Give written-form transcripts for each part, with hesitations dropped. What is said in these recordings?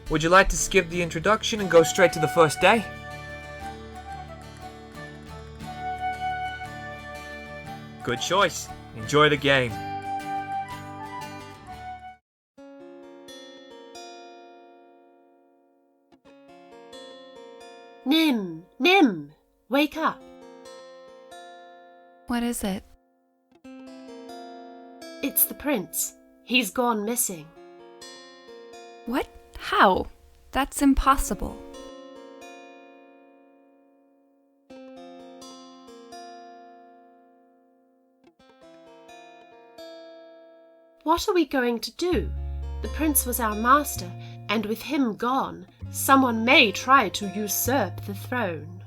Would you like to skip the introduction and go straight to the first day? Good choice. Enjoy the game. Nim, wake up. What is it? It's the prince. He's gone missing. What? How? That's impossible. What are we going to do? The prince was our master, and with him gone, someone may try to usurp the throne.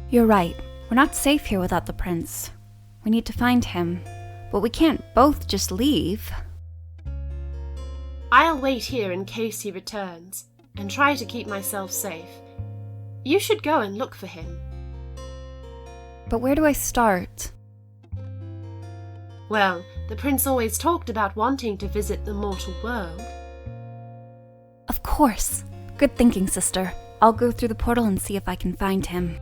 You're right. We're not safe here without the prince. We need to find him, but we can't both just leave. I'll wait here in case he returns, and try to keep myself safe. You should go and look for him. But where do I start? Well, the prince always talked about wanting to visit the mortal world. Of course. Good thinking, sister. I'll go through the portal and see if I can find him.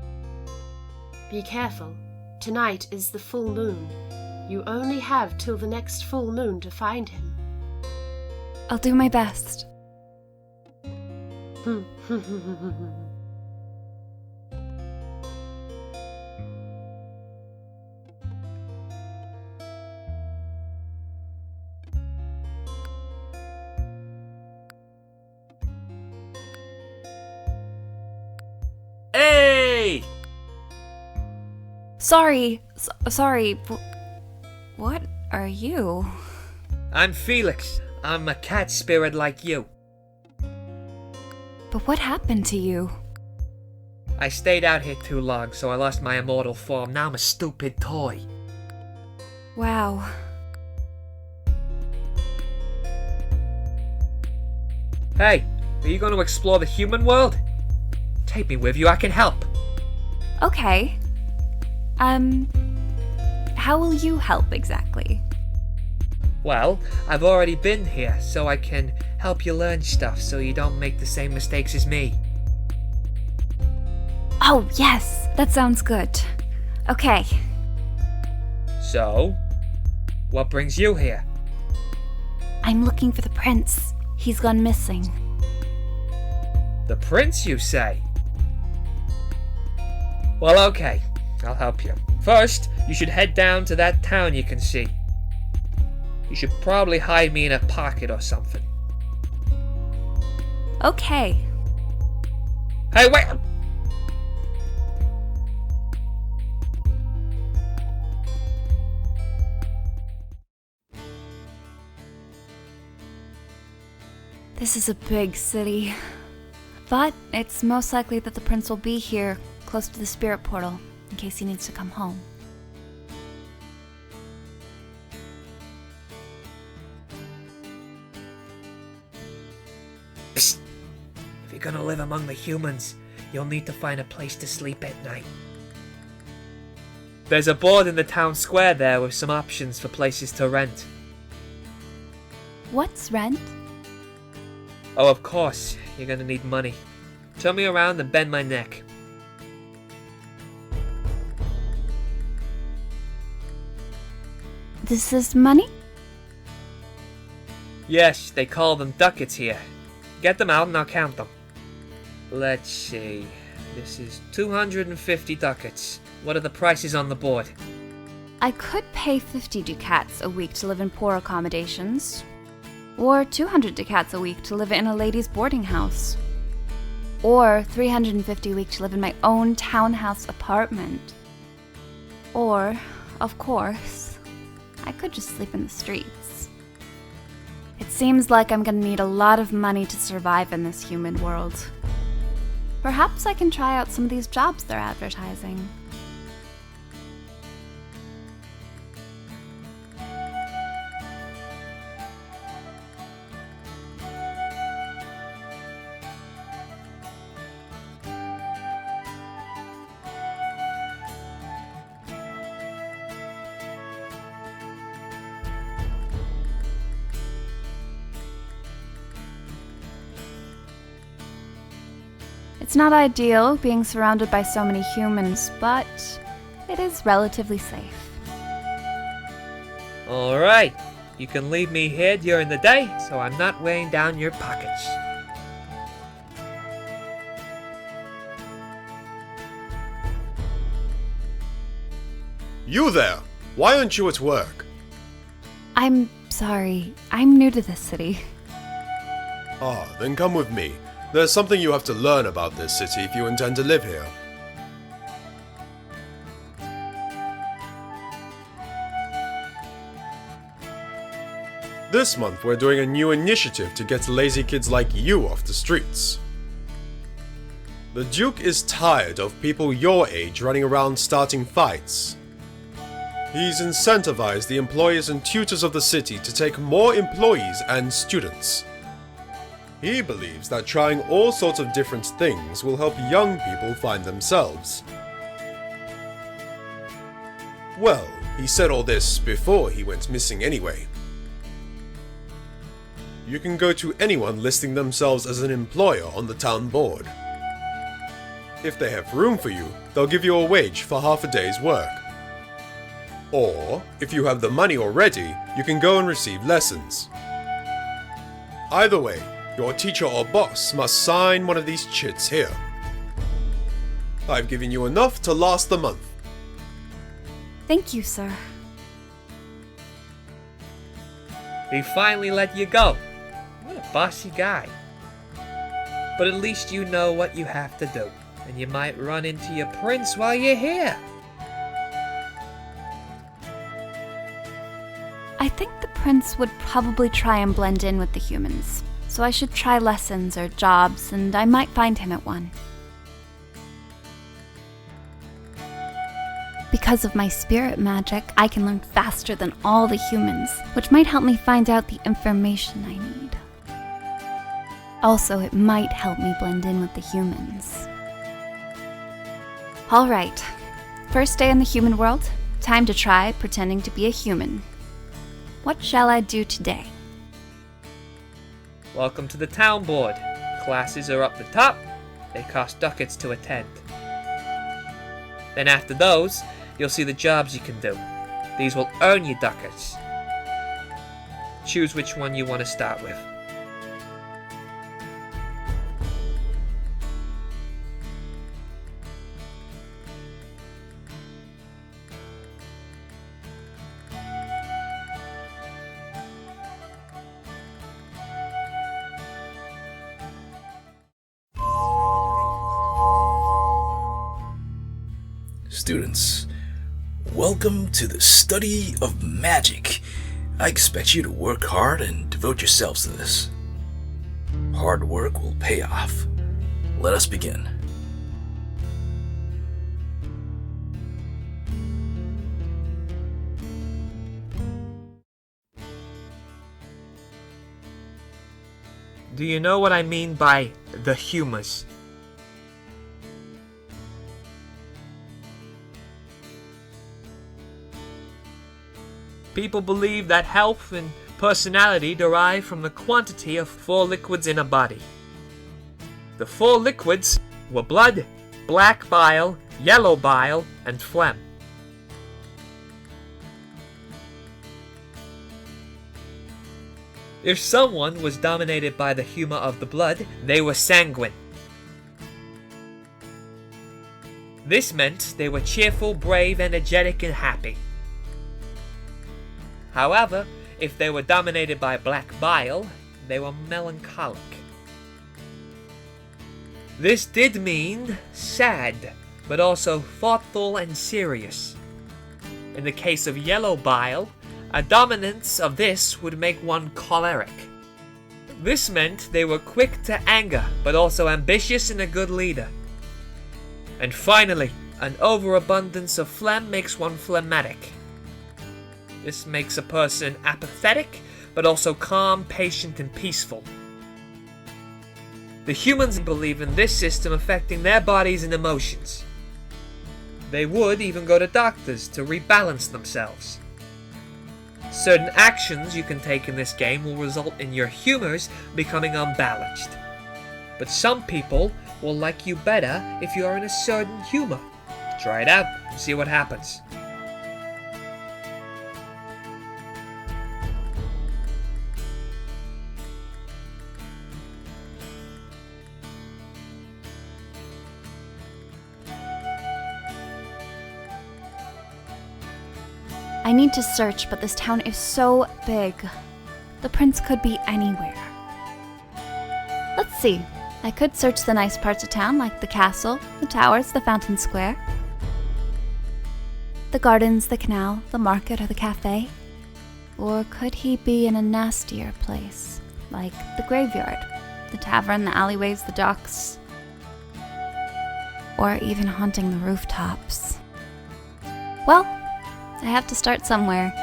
Be careful. Tonight is the full moon. You only have till the next full moon to find him. I'll do my best. Hey! Sorry. What are you? I'm Felix. I'm a cat spirit like you. But what happened to you? I stayed out here too long, so I lost my immortal form. Now I'm a stupid toy. Wow. Hey, are you going to explore the human world? Take me with you, I can help. Okay. How will you help exactly? Well, I've already been here, so I can help you learn stuff so you don't make the same mistakes as me. Oh, yes! That sounds good. Okay. So, what brings you here? I'm looking for the prince. He's gone missing. The prince, you say? Well, okay. I'll help you. First, you should head down to that town you can see. You should probably hide me in a pocket or something. Okay. Hey, wait! This is a big city. But it's most likely that the prince will be here, close to the spirit portal, in case he needs to come home. Psst. If you're gonna live among the humans, you'll need to find a place to sleep at night. There's a board in the town square there with some options for places to rent. What's rent? Oh, of course, you're gonna need money. Turn me around and bend my neck. This is money? Yes, they call them ducats here. Get them out and I'll count them. Let's see. This is 250 ducats. What are the prices on the board? I could pay 50 ducats a week to live in poor accommodations. Or 200 ducats a week to live in a ladies' boarding house. Or 350 a week to live in my own townhouse apartment. Or, of course, I could just sleep in the streets. It seems like I'm gonna need a lot of money to survive in this human world. Perhaps I can try out some of these jobs they're advertising. It's not ideal being surrounded by so many humans, but it is relatively safe. Alright, you can leave me here during the day, so I'm not weighing down your pockets. You there! Why aren't you at work? I'm sorry, I'm new to this city. Ah, then come with me. There's something you have to learn about this city if you intend to live here. This month we're doing a new initiative to get lazy kids like you off the streets. The Duke is tired of people your age running around starting fights. He's incentivized the employers and tutors of the city to take more employees and students. He believes that trying all sorts of different things will help young people find themselves. Well, he said all this before he went missing anyway. You can go to anyone listing themselves as an employer on the town board. If they have room for you, they'll give you a wage for half a day's work. Or, if you have the money already, you can go and receive lessons. Either way, your teacher or boss must sign one of these chits here. I've given you enough to last the month. Thank you, sir. He finally let you go. What a bossy guy. But at least you know what you have to do, and you might run into your prince while you're here. I think the prince would probably try and blend in with the humans, so I should try lessons or jobs, and I might find him at one. Because of my spirit magic, I can learn faster than all the humans, which might help me find out the information I need. Also, it might help me blend in with the humans. Alright, first day in the human world, time to try pretending to be a human. What shall I do today? Welcome to the town board. Classes are up the top. They cost ducats to attend. Then after those, you'll see the jobs you can do. These will earn you ducats. Choose which one you want to start with. Students, welcome to the study of magic. I expect you to work hard and devote yourselves to this. Hard work will pay off. Let us begin. Do you know what I mean by the humors? People believe that health and personality derive from the quantity of 4 liquids in a body. The 4 liquids were blood, black bile, yellow bile, and phlegm. If someone was dominated by the humor of the blood, they were sanguine. This meant they were cheerful, brave, energetic, and happy. However, if they were dominated by black bile, they were melancholic. This did mean sad, but also thoughtful and serious. In the case of yellow bile, a dominance of this would make one choleric. This meant they were quick to anger, but also ambitious and a good leader. And finally, an overabundance of phlegm makes one phlegmatic. This makes a person apathetic, but also calm, patient, and peaceful. The humans believe in this system affecting their bodies and emotions. They would even go to doctors to rebalance themselves. Certain actions you can take in this game will result in your humors becoming unbalanced. But some people will like you better if you are in a certain humor. Try it out, see what happens. I need to search, but this town is so big. The prince could be anywhere. Let's see. I could search the nice parts of town, like the castle, the towers, the fountain square, the gardens, the canal, the market, or the cafe. Or could he be in a nastier place, like the graveyard, the tavern, the alleyways, the docks, or even haunting the rooftops? Well, I have to start somewhere.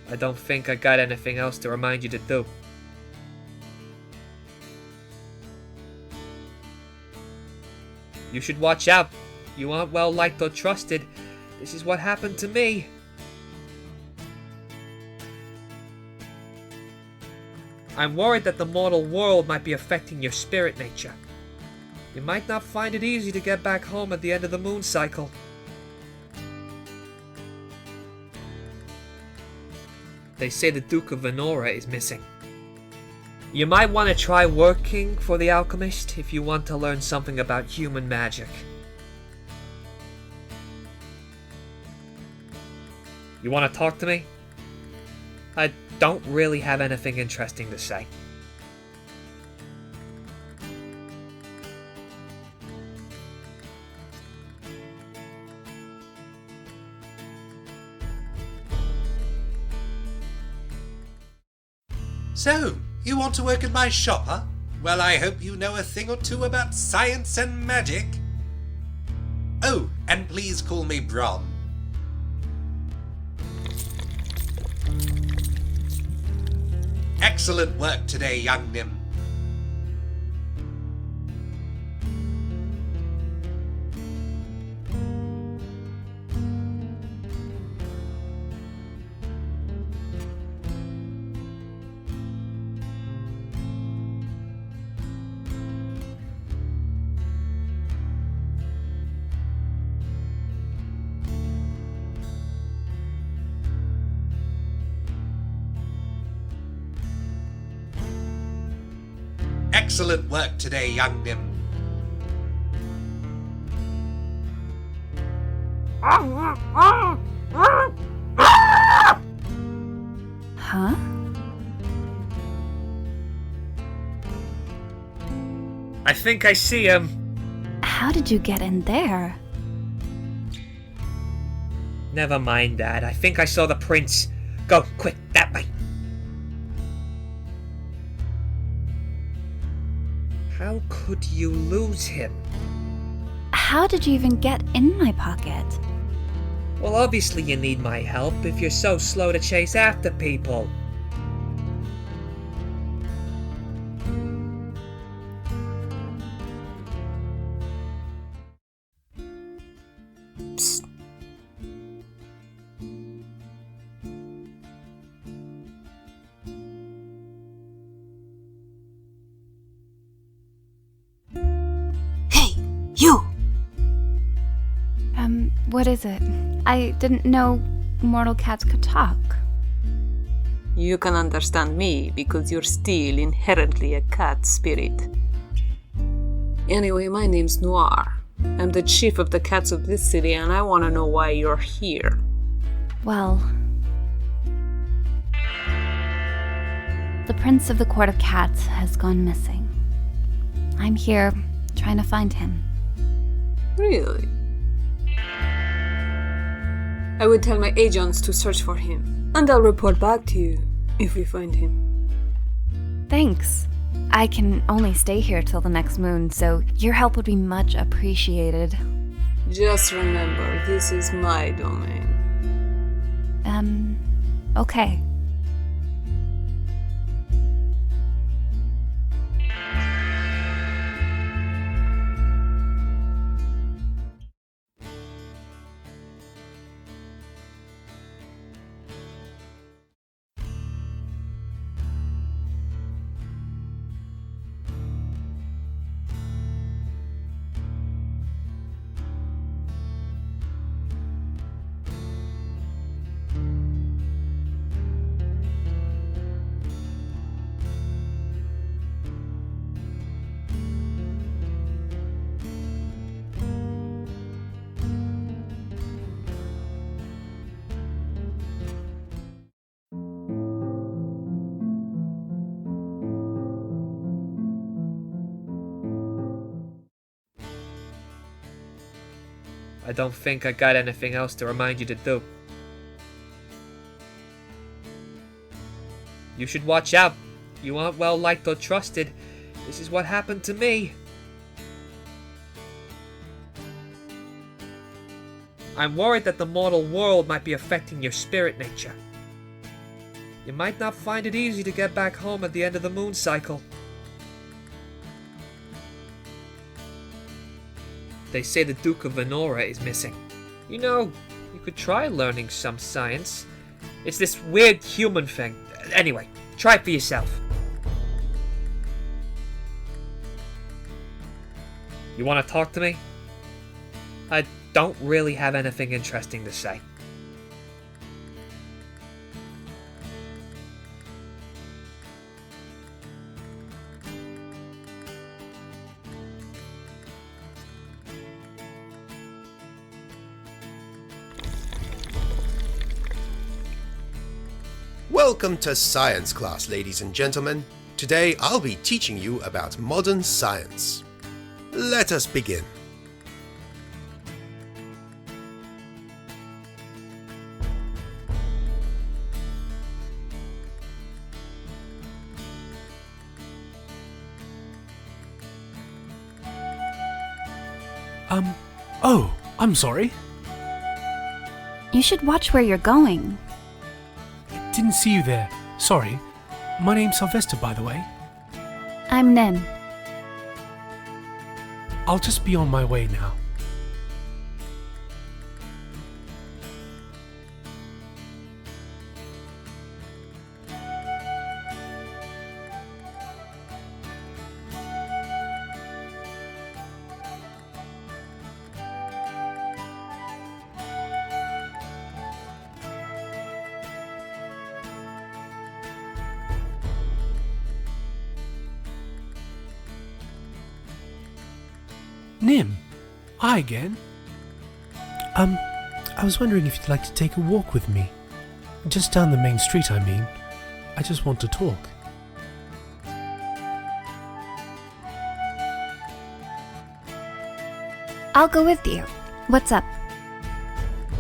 I don't think I got anything else to remind you to do. You should watch out. You aren't well liked or trusted. This is what happened to me. I'm worried that the mortal world might be affecting your spirit nature. You might not find it easy to get back home at the end of the moon cycle. They say the Duke of Vanora is missing. You might want to try working for the alchemist if you want to learn something about human magic. You want to talk to me? I don't really have anything interesting to say. So, you want to work in my shop, huh? Well, I hope you know a thing or two about science and magic. Oh, and please call me Bron. Excellent work today, young Nim. Excellent work today, young Nim. Huh? I think I see him. How did you get in there? Never mind that. I think I saw the prince. Go, quick, that way. How could you lose him? How did you even get in my pocket? Well, obviously you need my help if you're so slow to chase after people. Psst. You! What is it? I didn't know mortal cats could talk. You can understand me because you're still inherently a cat spirit. Anyway, my name's Noir. I'm the chief of the cats of this city and I want to know why you're here. Well, the prince of the court of cats has gone missing. I'm here trying to find him. Really? I would tell my agents to search for him, and I'll report back to you if we find him. Thanks. I can only stay here till the next moon, so your help would be much appreciated. Just remember, this is my domain. Okay. I don't think I got anything else to remind you to do. You should watch out. You aren't well liked or trusted. This is what happened to me. I'm worried that the mortal world might be affecting your spirit nature. You might not find it easy to get back home at the end of the moon cycle. They say the Duke of Vanora is missing. You know, you could try learning some science. It's this weird human thing. Anyway, try it for yourself. You want to talk to me? I don't really have anything interesting to say. Welcome to science class, ladies and gentlemen. Today I'll be teaching you about modern science. Let us begin. Oh, I'm sorry. You should watch where you're going. Didn't see you there. Sorry. My name's Sylvester, by the way. I'm Nen. I'll just be on my way now. Nim, hi again. I was wondering if you'd like to take a walk with me. Just down the main street, I mean. I just want to talk. I'll go with you. What's up?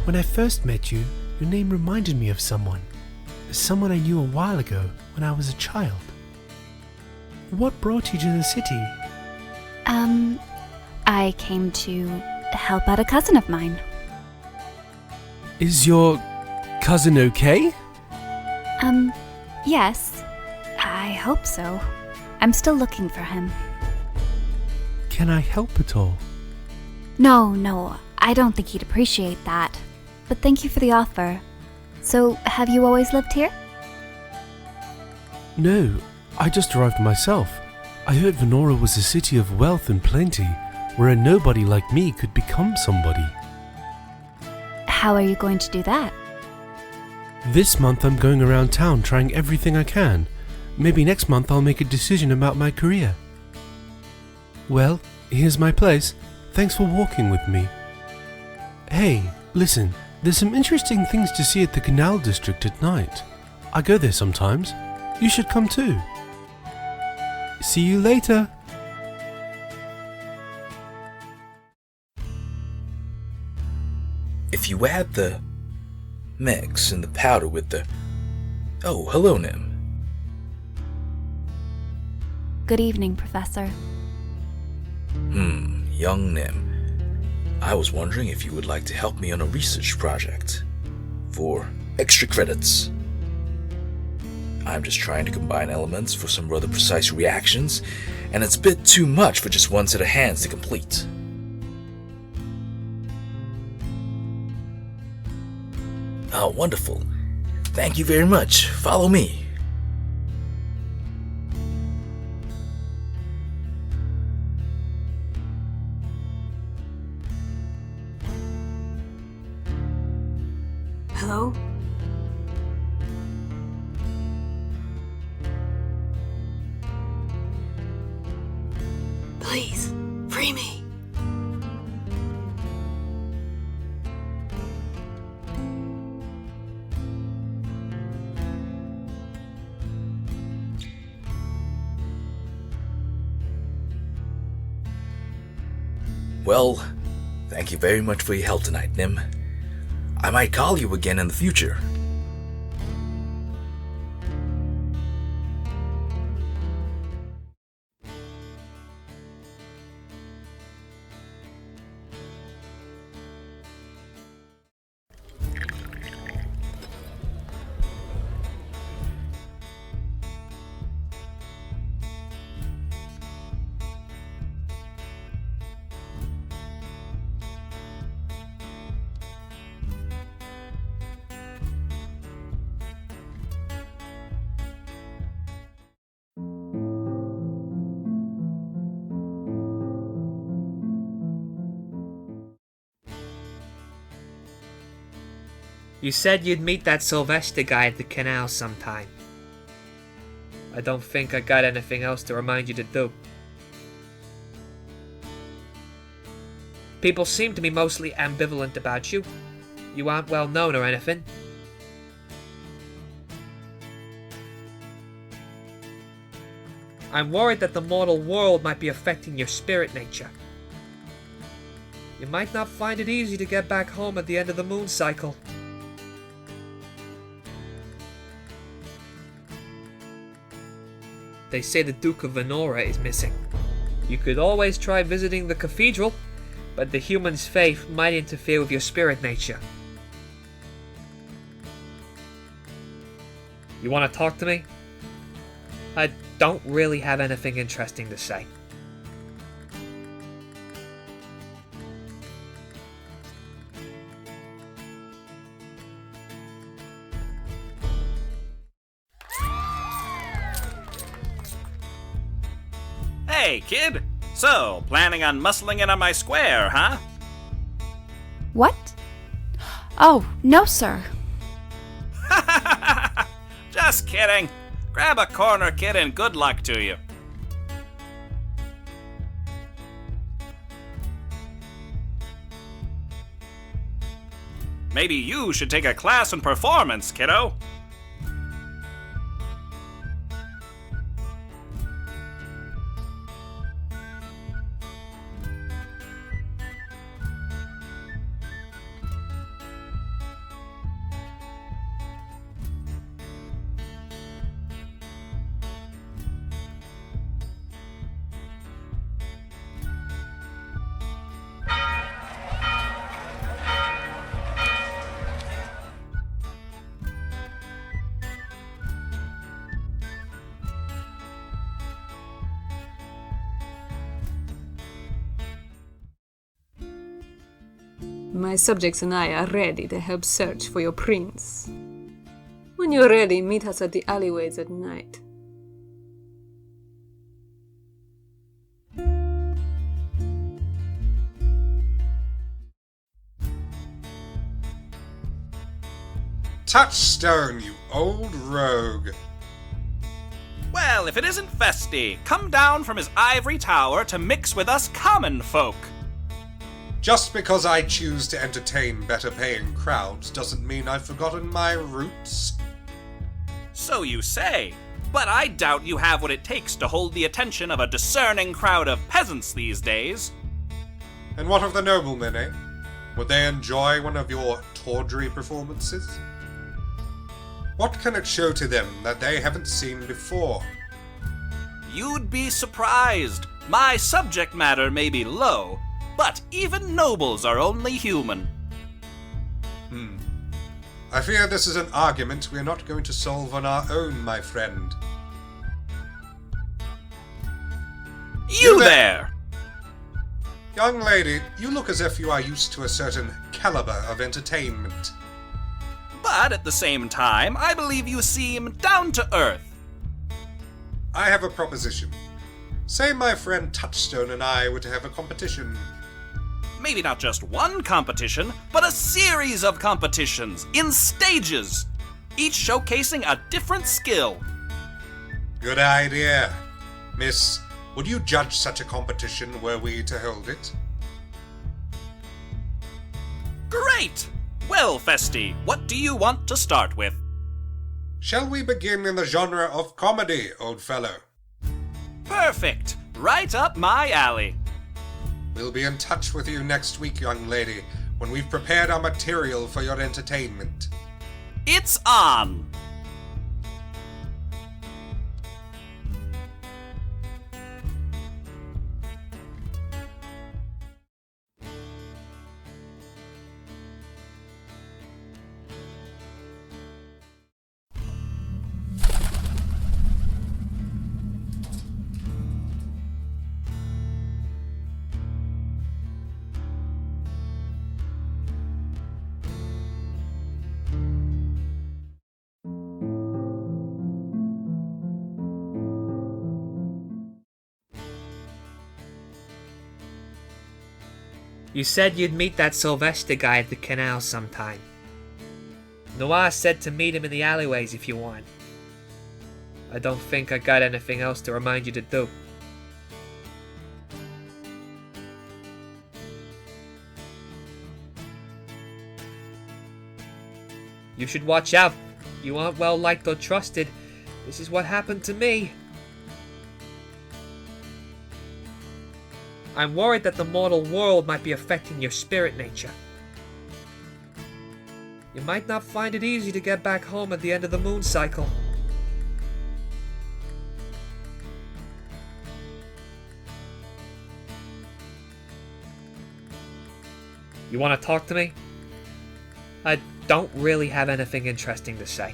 When I first met you, your name reminded me of someone. Someone I knew a while ago when I was a child. What brought you to the city? I came to help out a cousin of mine. Is your cousin okay? Yes. I hope so. I'm still looking for him. Can I help at all? No, I don't think he'd appreciate that. But thank you for the offer. So, have you always lived here? No, I just arrived myself. I heard Vanora was a city of wealth and plenty, where a nobody like me could become somebody. How are you going to do that? This month I'm going around town trying everything I can. Maybe next month I'll make a decision about my career. Well, here's my place. Thanks for walking with me. Hey, listen, there's some interesting things to see at the Canal District at night. I go there sometimes. You should come too. See you later. If you add the mix and the powder with the... Oh, hello, Nim. Good evening, Professor. Young Nim. I was wondering if you would like to help me on a research project. For extra credits. I'm just trying to combine elements for some rather precise reactions, and it's a bit too much for just one set of hands to complete. Oh, wonderful. Thank you very much. Follow me. Hello? Please, free me. Well, thank you very much for your help tonight, Nim. I might call you again in the future. You said you'd meet that Sylvester guy at the canal sometime. I don't think I got anything else to remind you to do. People seem to be mostly ambivalent about you. You aren't well known or anything. I'm worried that the mortal world might be affecting your spirit nature. You might not find it easy to get back home at the end of the moon cycle. They say the Duke of Vanora is missing. You could always try visiting the cathedral, but the human's faith might interfere with your spirit nature. You want to talk to me? I don't really have anything interesting to say. Hey, kid! So, planning on muscling in on my square, huh? What? Oh, no, sir. Just kidding. Grab a corner, kid, and good luck to you. Maybe you should take a class in performance, kiddo. My subjects and I are ready to help search for your prince. When you're ready, meet us at the alleyways at night. Touchstone, you old rogue. Well, if it isn't Festi, come down from his ivory tower to mix with us common folk. Just because I choose to entertain better-paying crowds doesn't mean I've forgotten my roots. So you say, but I doubt you have what it takes to hold the attention of a discerning crowd of peasants these days. And what of the noblemen, eh? Would they enjoy one of your tawdry performances? What can it show to them that they haven't seen before? You'd be surprised. My subject matter may be low, but even nobles are only human. I fear this is an argument we're not going to solve on our own, my friend. You there! Young lady, you look as if you are used to a certain caliber of entertainment. But at the same time, I believe you seem down to earth. I have a proposition. Say my friend Touchstone and I were to have a competition. Maybe not just one competition, but a series of competitions in stages, each showcasing a different skill. Good idea. Miss, would you judge such a competition were we to hold it? Great! Well, Festi, what do you want to start with? Shall we begin in the genre of comedy, old fellow? Perfect! Right up my alley. We'll be in touch with you next week, young lady, when we've prepared our material for your entertainment. It's on! You said you'd meet that Sylvester guy at the canal sometime. Noir said to meet him in the alleyways if you want. I don't think I got anything else to remind you to do. You should watch out. You aren't well liked or trusted. This is what happened to me. I'm worried that the mortal world might be affecting your spirit nature. You might not find it easy to get back home at the end of the moon cycle. You want to talk to me? I don't really have anything interesting to say.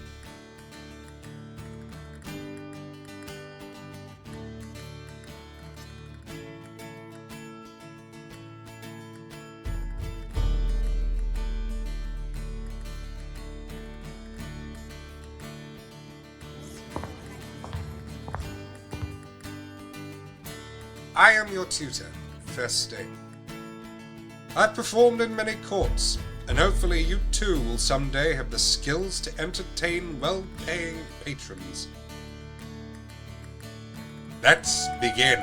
I am your tutor, Festi. I've performed in many courts, and hopefully you too will someday have the skills to entertain well-paying patrons. Let's begin.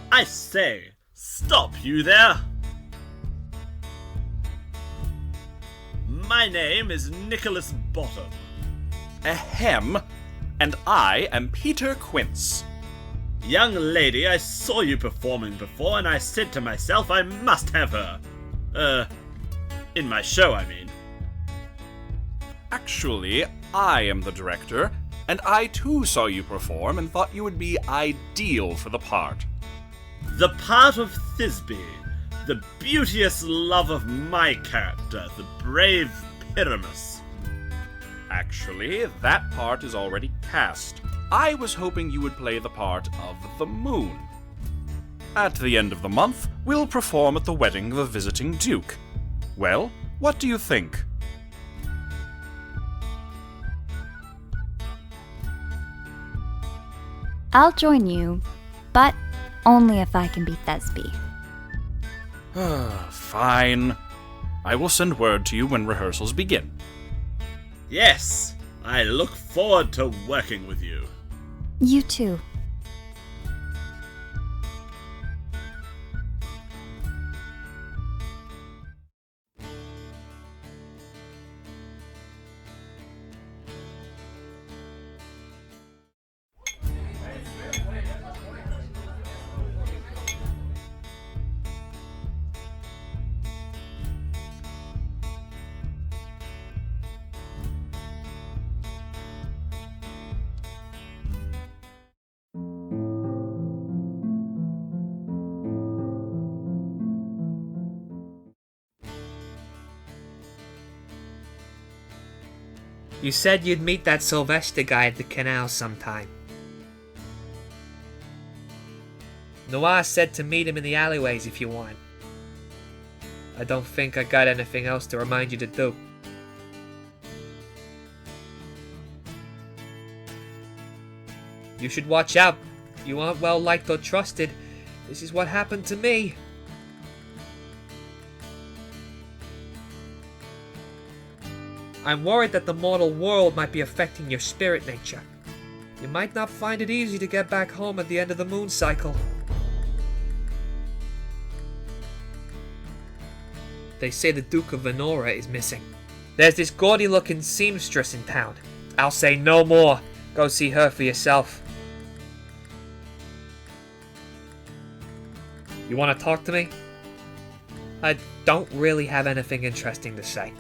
I say, stop you there! My name is Nicholas Bottom. Ahem, and I am Peter Quince. Young lady, I saw you performing before, and I said to myself I must have her. In my show, I mean. Actually, I am the director, and I too saw you perform and thought you would be ideal for the part. The part of Thisbe, the beauteous love of my character, the brave Pyramus. Actually, that part is already cast. I was hoping you would play the part of the moon. At the end of the month, we'll perform at the wedding of a visiting duke. Well, what do you think? I'll join you, but only if I can beat Thisbe. Fine. I will send word to you when rehearsals begin. Yes, I look forward to working with you. You too. You said you'd meet that Sylvester guy at the canal sometime. Noir said to meet him in the alleyways if you want. I don't think I got anything else to remind you to do. You should watch out. You aren't well liked or trusted. This is what happened to me. I'm worried that the mortal world might be affecting your spirit nature. You might not find it easy to get back home at the end of the moon cycle. They say the Duke of Vanora is missing. There's this gaudy-looking seamstress in town. I'll say no more. Go see her for yourself. You want to talk to me? I don't really have anything interesting to say.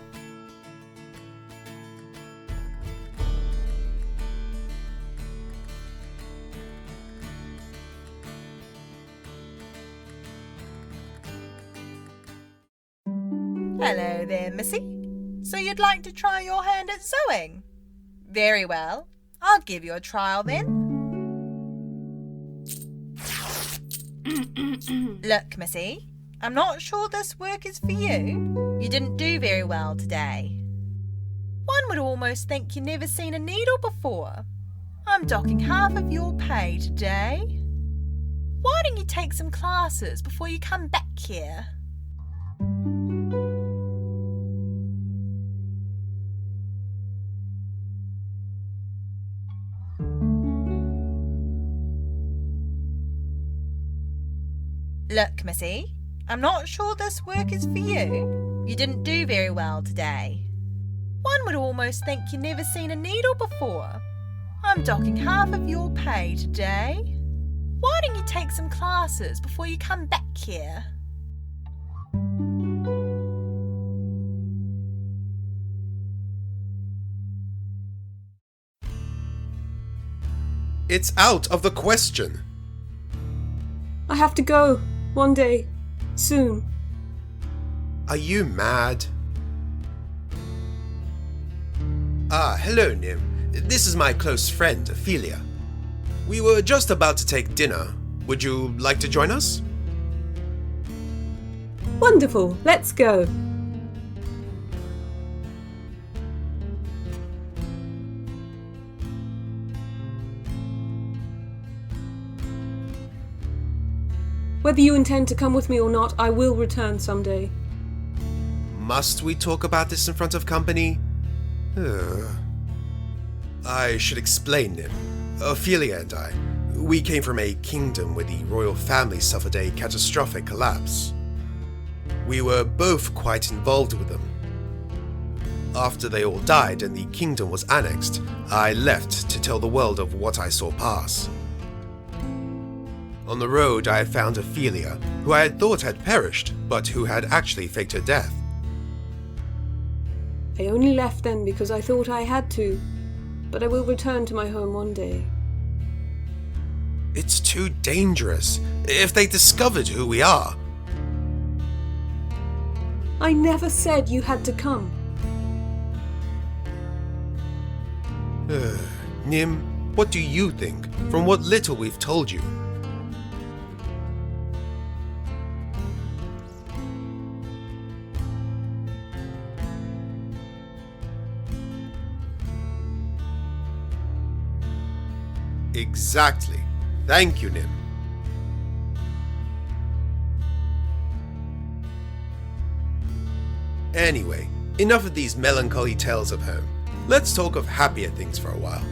Hello there, Missy. So you'd like to try your hand at sewing? Very well. I'll give you a trial then. Look, Missy, I'm not sure this work is for you. You didn't do very well today. One would almost think you'd never seen a needle before. I'm docking half of your pay today. Why don't you take some classes before you come back here? Look, Missy, I'm not sure this work is for you. You didn't do very well today. One would almost think you'd never seen a needle before. I'm docking half of your pay today. Why don't you take some classes before you come back here? It's out of the question. I have to go. One day. Soon. Are you mad? Hello, Nim. This is my close friend, Ophelia. We were just about to take dinner. Would you like to join us? Wonderful. Let's go. Whether you intend to come with me or not, I will return someday. Must we talk about this in front of company? I should explain, Nim. Ophelia and I, we came from a kingdom where the royal family suffered a catastrophic collapse. We were both quite involved with them. After they all died and the kingdom was annexed, I left to tell the world of what I saw pass. On the road, I found Ophelia, who I had thought had perished, but who had actually faked her death. I only left then because I thought I had to, but I will return to my home one day. It's too dangerous. If they discovered who we are. I never said you had to come. Nim, what do you think, from what little we've told you? Exactly. Thank you, Nim. Anyway, enough of these melancholy tales of home. Let's talk of happier things for a while.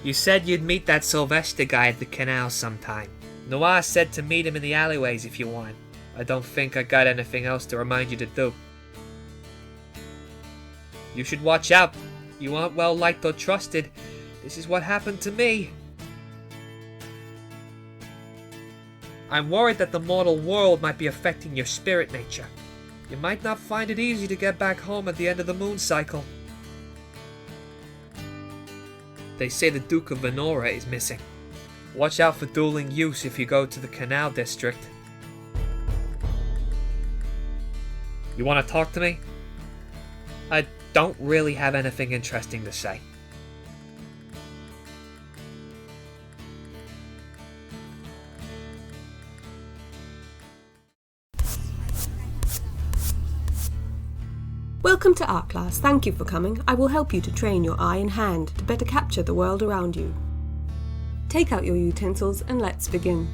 You said you'd meet that Sylvester guy at the canal sometime. Noir said to meet him in the alleyways if you want. I don't think I got anything else to remind you to do. You should watch out. You aren't well liked or trusted. This is what happened to me. I'm worried that the mortal world might be affecting your spirit nature. You might not find it easy to get back home at the end of the moon cycle. They say the Duke of Vanora is missing. Watch out for dueling use if you go to the Canal District. You want to talk to me? I don't really have anything interesting to say. Welcome to art class. Thank you for coming. I will help you to train your eye and hand to better capture the world around you. Take out your utensils and let's begin.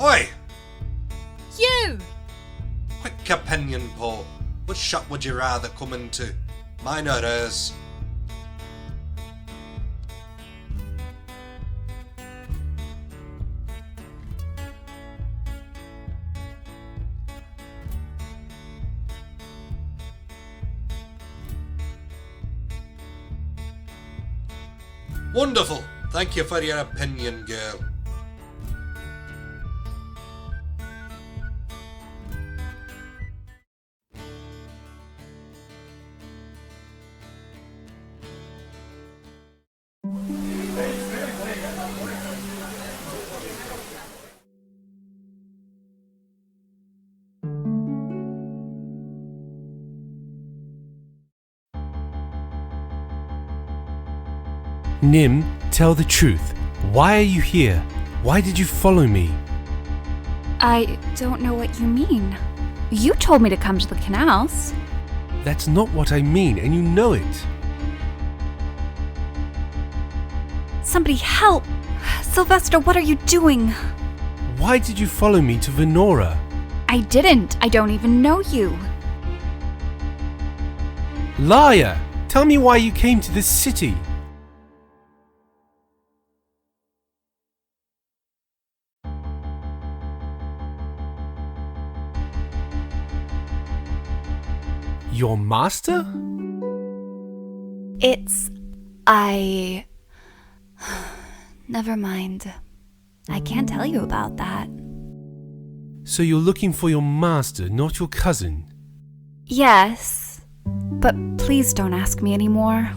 Oi! You! Quick opinion, Paul. What shop would you rather come into? Mine or hers? Wonderful! Thank you for your opinion, girl. Nim, tell the truth. Why are you here? Why did you follow me? I don't know what you mean. You told me to come to the canals. That's not what I mean, and you know it. Somebody help! Sylvester, what are you doing? Why did you follow me to Vanora? I didn't. I don't even know you. Liar! Tell me why you came to this city. Your master? Never mind. I can't tell you about that. So you're looking for your master, not your cousin? Yes, but please don't ask me anymore.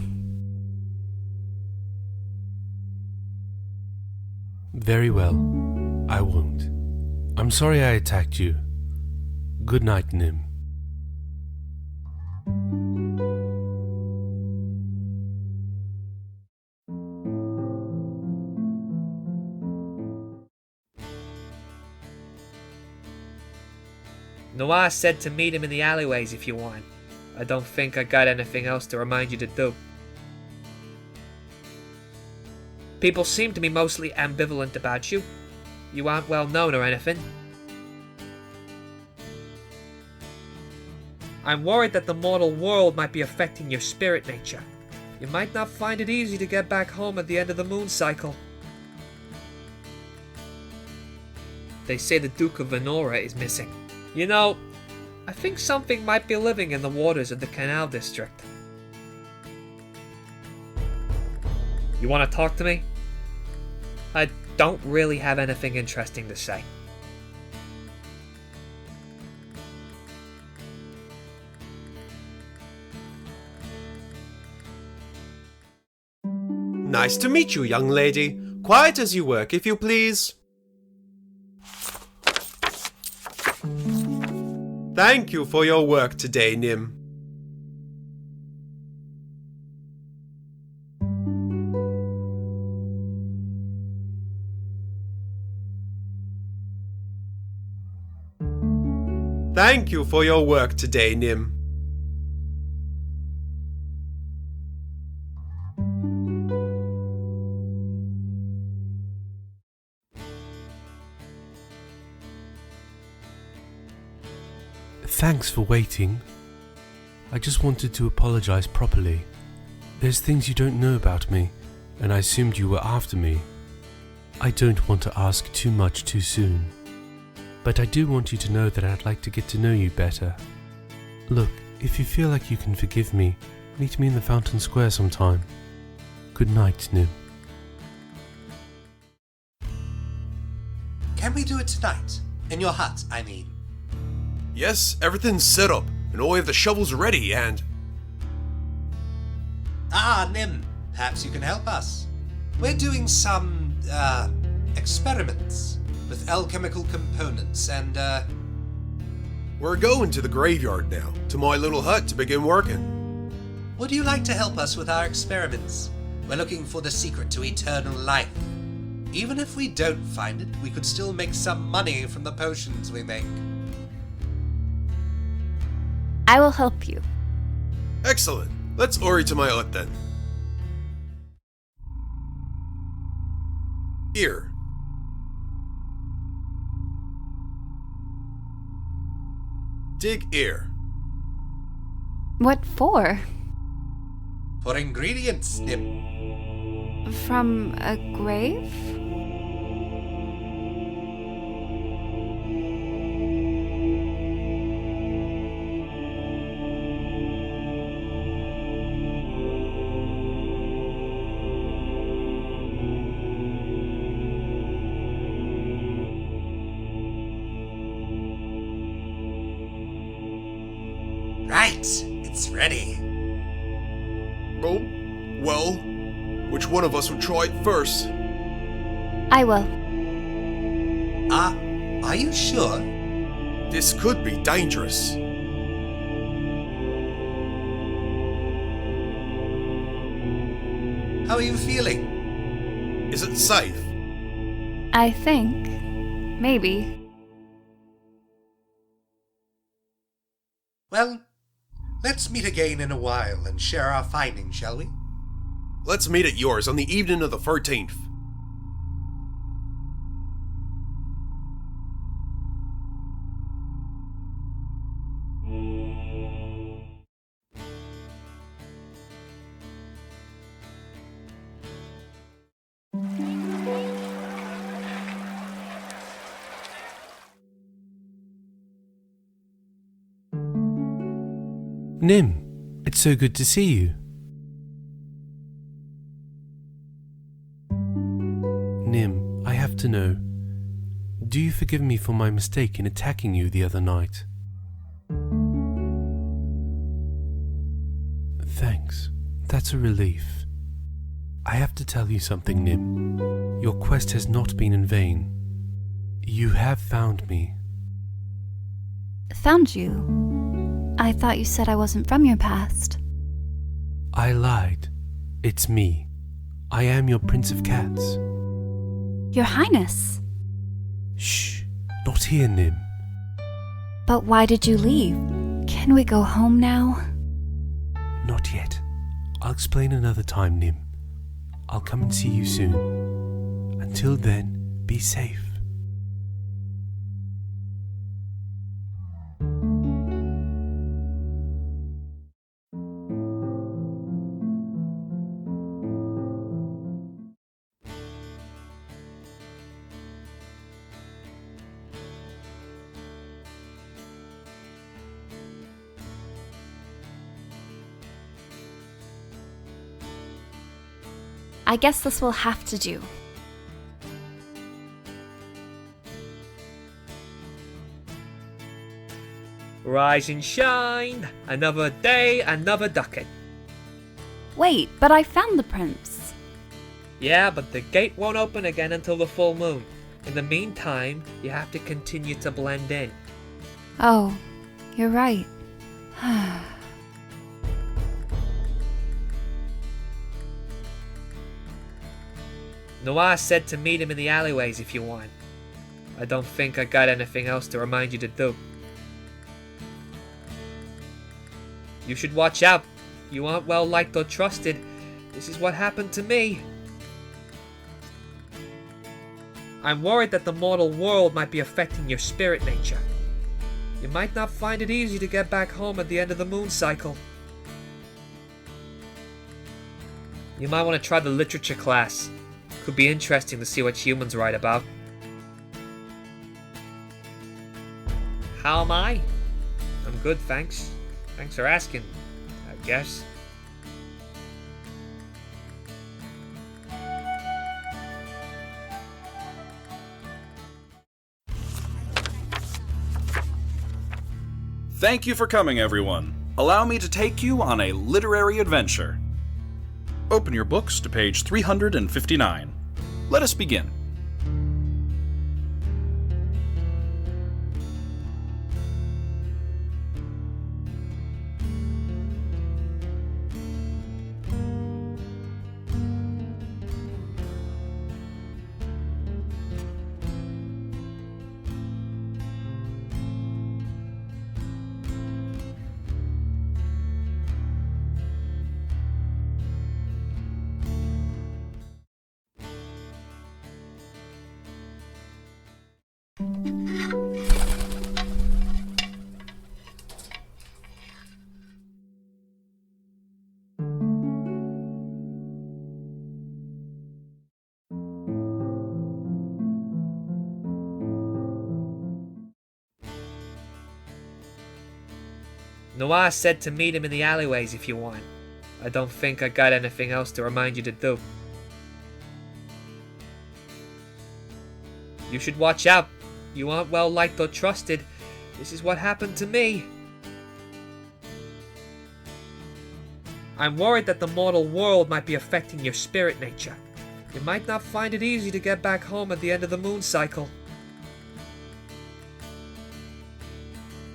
Very well. I won't. I'm sorry I attacked you. Good night, Nim. Noir said to meet him in the alleyways if you want. I don't think I got anything else to remind you to do. People seem to be mostly ambivalent about you. You aren't well known or anything. I'm worried that the mortal world might be affecting your spirit nature. You might not find it easy to get back home at the end of the moon cycle. They say the Duke of Vanora is missing. You know, I think something might be living in the waters of the Canal District. You want to talk to me? I don't really have anything interesting to say. Nice to meet you, young lady. Quiet as you work, if you please. Thank you for your work today, Nim. Thank you for your work today, Nim. Thanks for waiting. I just wanted to apologize properly. There's things you don't know about me, and I assumed you were after me. I don't want to ask too much too soon, but I do want you to know that I'd like to get to know you better. Look, if you feel like you can forgive me, meet me in the Fountain Square sometime. Good night, Nim. Can we do it tonight? In your hut, I mean. Yes, everything's set up, and all of the shovels ready, and... Ah, Nim, perhaps you can help us. We're doing some, experiments with alchemical components, and, We're going to the graveyard now, to my little hut to begin working. Would you like to help us with our experiments? We're looking for the secret to eternal life. Even if we don't find it, we could still make some money from the potions we make. I will help you. Excellent. Let's hurry to my hut then. Here. Dig here. What for? For ingredients, Nim. From a grave? Right, it's ready. Oh, well, which one of us would try it first? I will. Are you sure? This could be dangerous. How are you feeling? Is it safe? I think. Maybe. Well, let's meet again in a while and share our findings, shall we? Let's meet at yours on the evening of the 13th. Nim, it's so good to see you. Nim, I have to know, do you forgive me for my mistake in attacking you the other night? Thanks, that's a relief. I have to tell you something, Nim. Your quest has not been in vain. You have found me. Found you? I thought you said I wasn't from your past. I lied. It's me. I am your Prince of Cats. Your Highness. Shh, not here, Nim. But why did you leave? Can we go home now? Not yet. I'll explain another time, Nim. I'll come and see you soon. Until then, be safe. I guess this will have to do. Rise and shine, another day, another ducat. Wait, but I found the prince. Yeah, but the gate won't open again until the full moon. In the meantime, you have to continue to blend in. Oh, you're right. Noah said to meet him in the alleyways if you want. I don't think I got anything else to remind you to do. You should watch out. You aren't well liked or trusted. This is what happened to me. I'm worried that the mortal world might be affecting your spirit nature. You might not find it easy to get back home at the end of the moon cycle. You might want to try the literature class. Could be interesting to see what humans write about. How am I? I'm good, thanks. Thanks for asking, I guess. Thank you for coming, everyone. Allow me to take you on a literary adventure. Open your books to page 359. Let us begin. Noah said to meet him in the alleyways if you want. I don't think I got anything else to remind you to do. You should watch out. You aren't well liked or trusted. This is what happened to me. I'm worried that the mortal world might be affecting your spirit nature. You might not find it easy to get back home at the end of the moon cycle.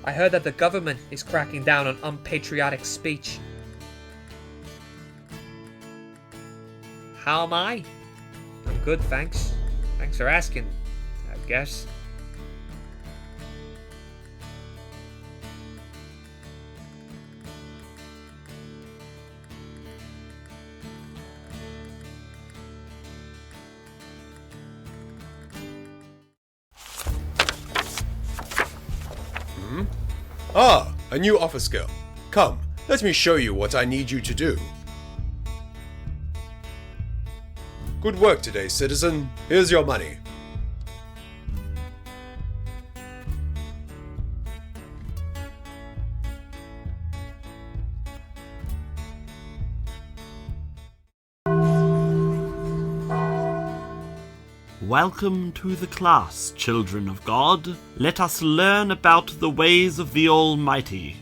I heard that the government is cracking down on unpatriotic speech. How am I? I'm good, thanks. Thanks for asking, I guess. Ah, a new office girl. Come, let me show you what I need you to do. Good work today, citizen. Here's your money. Welcome to the class, children of God. Let us learn about the ways of the Almighty.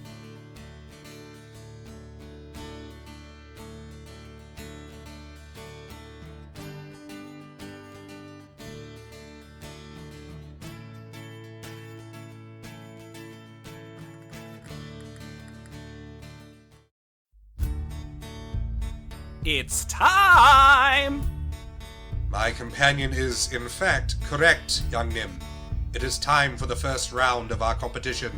It's time! My companion is, in fact, correct, young Nim. It is time for the first round of our competition.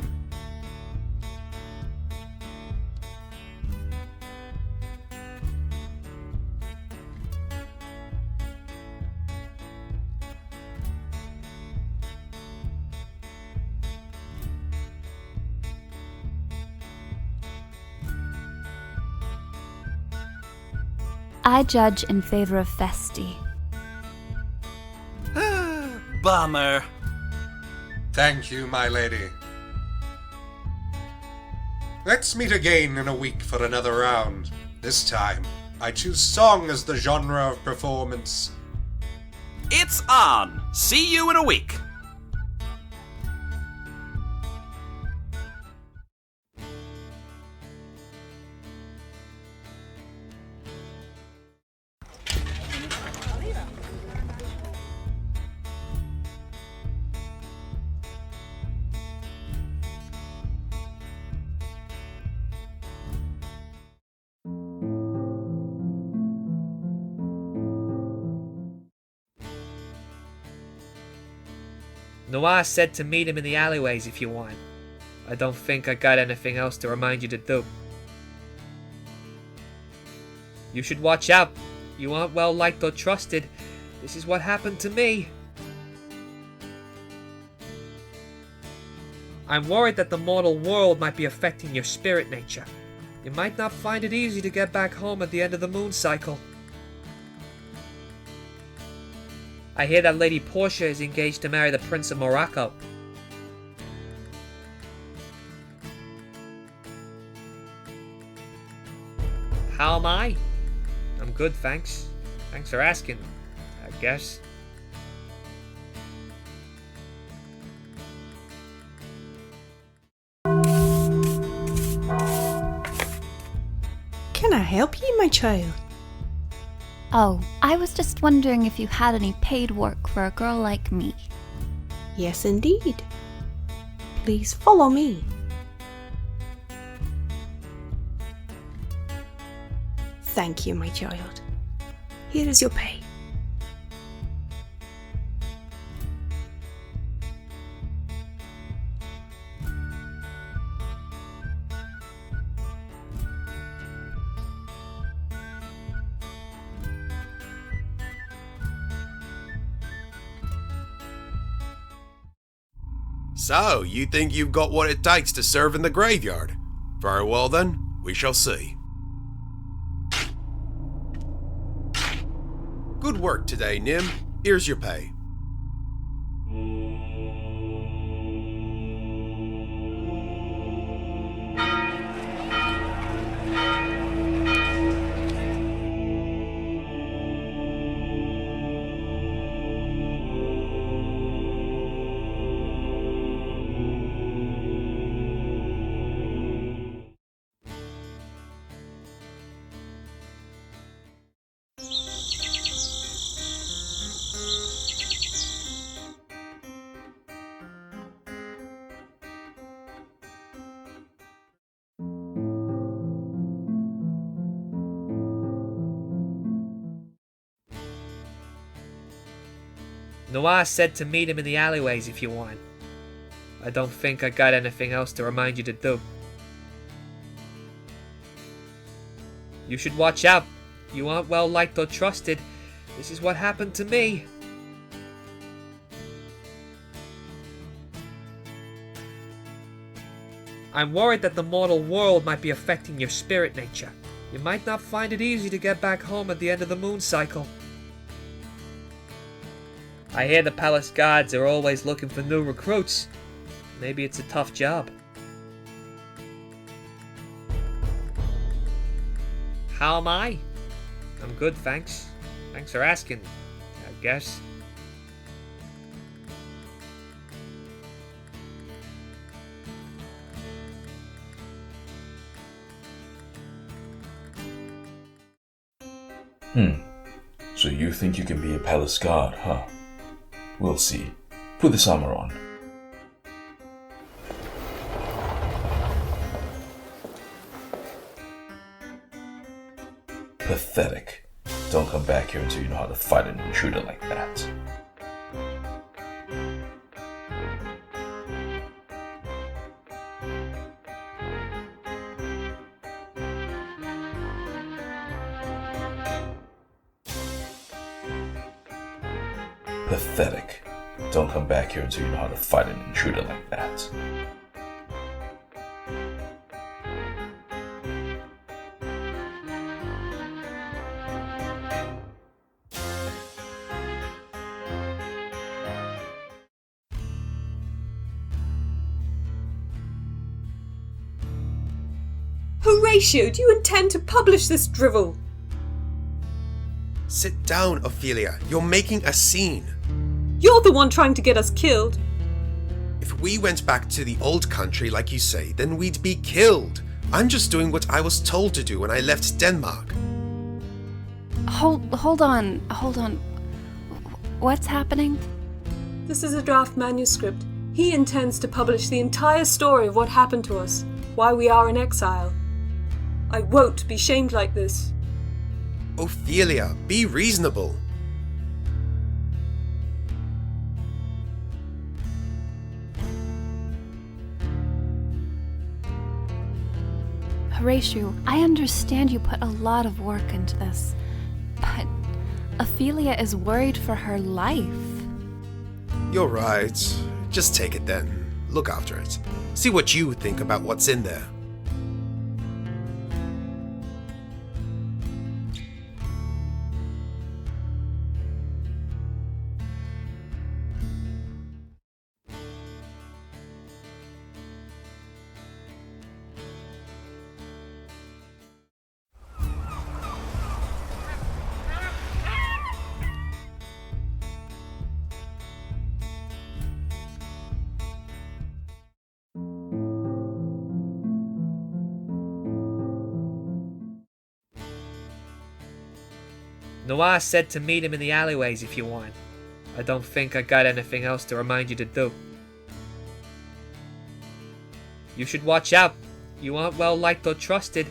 I judge in favor of Festi. Bummer. Thank you, my lady. Let's meet again in a week for another round. This time, I choose song as the genre of performance. It's on! See you in a week! Noah said to meet him in the alleyways if you want. I don't think I got anything else to remind you to do. You should watch out. You aren't well liked or trusted. This is what happened to me. I'm worried that the mortal world might be affecting your spirit nature. You might not find it easy to get back home at the end of the moon cycle. I hear that Lady Portia is engaged to marry the Prince of Morocco. How am I? I'm good, thanks. Thanks for asking, I guess. Can I help you, my child? Oh, I was just wondering if you had any paid work for a girl like me. Yes, indeed. Please follow me. Thank you, my child. Here is your pay. So, you think you've got what it takes to serve in the graveyard? Very well then, we shall see. Good work today, Nim. Here's your pay. Noah said to meet him in the alleyways if you want. I don't think I got anything else to remind you to do. You should watch out. You aren't well liked or trusted. This is what happened to me. I'm worried that the mortal world might be affecting your spirit nature. You might not find it easy to get back home at the end of the moon cycle. I hear the palace guards are always looking for new recruits. Maybe it's a tough job. How am I? I'm good, thanks. Thanks for asking, I guess. So you think you can be a palace guard, huh? We'll see. Put this armor on. Pathetic. Don't come back here until you know how to fight an intruder like that. Pathetic. Don't come back here until you know how to fight an intruder like that. Horatio, do you intend to publish this drivel? Sit down, Ophelia. You're making a scene. You're the one trying to get us killed. If we went back to the old country, like you say, then we'd be killed. I'm just doing what I was told to do when I left Denmark. Hold on. What's happening? This is a draft manuscript. He intends to publish the entire story of what happened to us, why we are in exile. I won't be shamed like this. Ophelia, be reasonable. Horatio, I understand you put a lot of work into this, but Ophelia is worried for her life. You're right. Just take it then. look after it. See what you think about what's in there. Noah said to meet him in the alleyways if you want. I don't think I got anything else to remind you to do. You should watch out. You aren't well liked or trusted.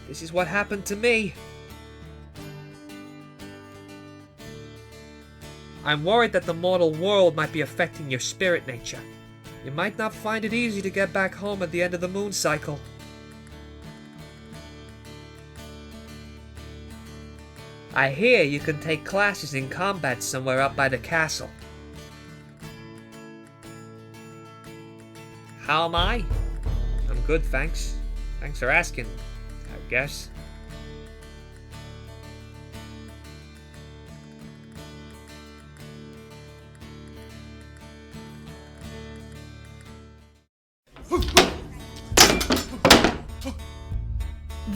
This is what happened to me. I'm worried that the mortal world might be affecting your spirit nature. You might not find it easy to get back home at the end of the moon cycle. I hear you can take classes in combat somewhere up by the castle. How am I? I'm good, thanks. Thanks for asking, I guess.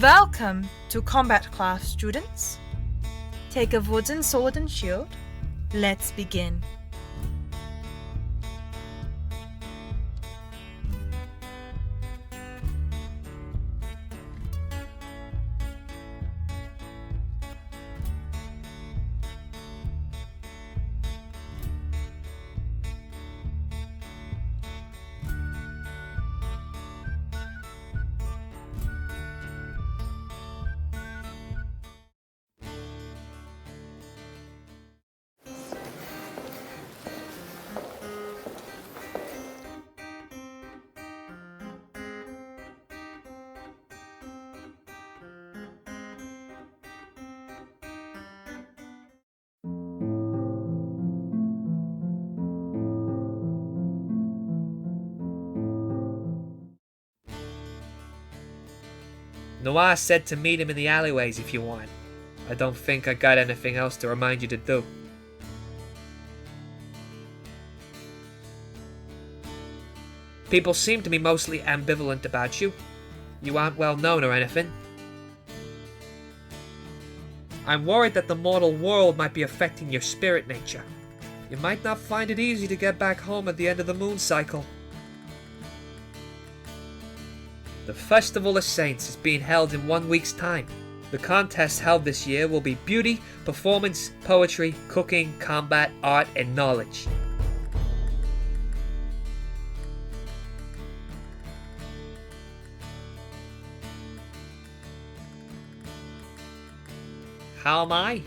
Welcome to combat class, students. Take a wooden sword and shield. Let's begin. Noah said to meet him in the alleyways if you want. I don't think I got anything else to remind you to do. People seem to be mostly ambivalent about you. You aren't well known or anything. I'm worried that the mortal world might be affecting your spirit nature. You might not find it easy to get back home at the end of the moon cycle. The Festival of Saints is being held in 1 week's time. The contest held this year will be beauty, performance, poetry, cooking, combat, art, and knowledge. How am I?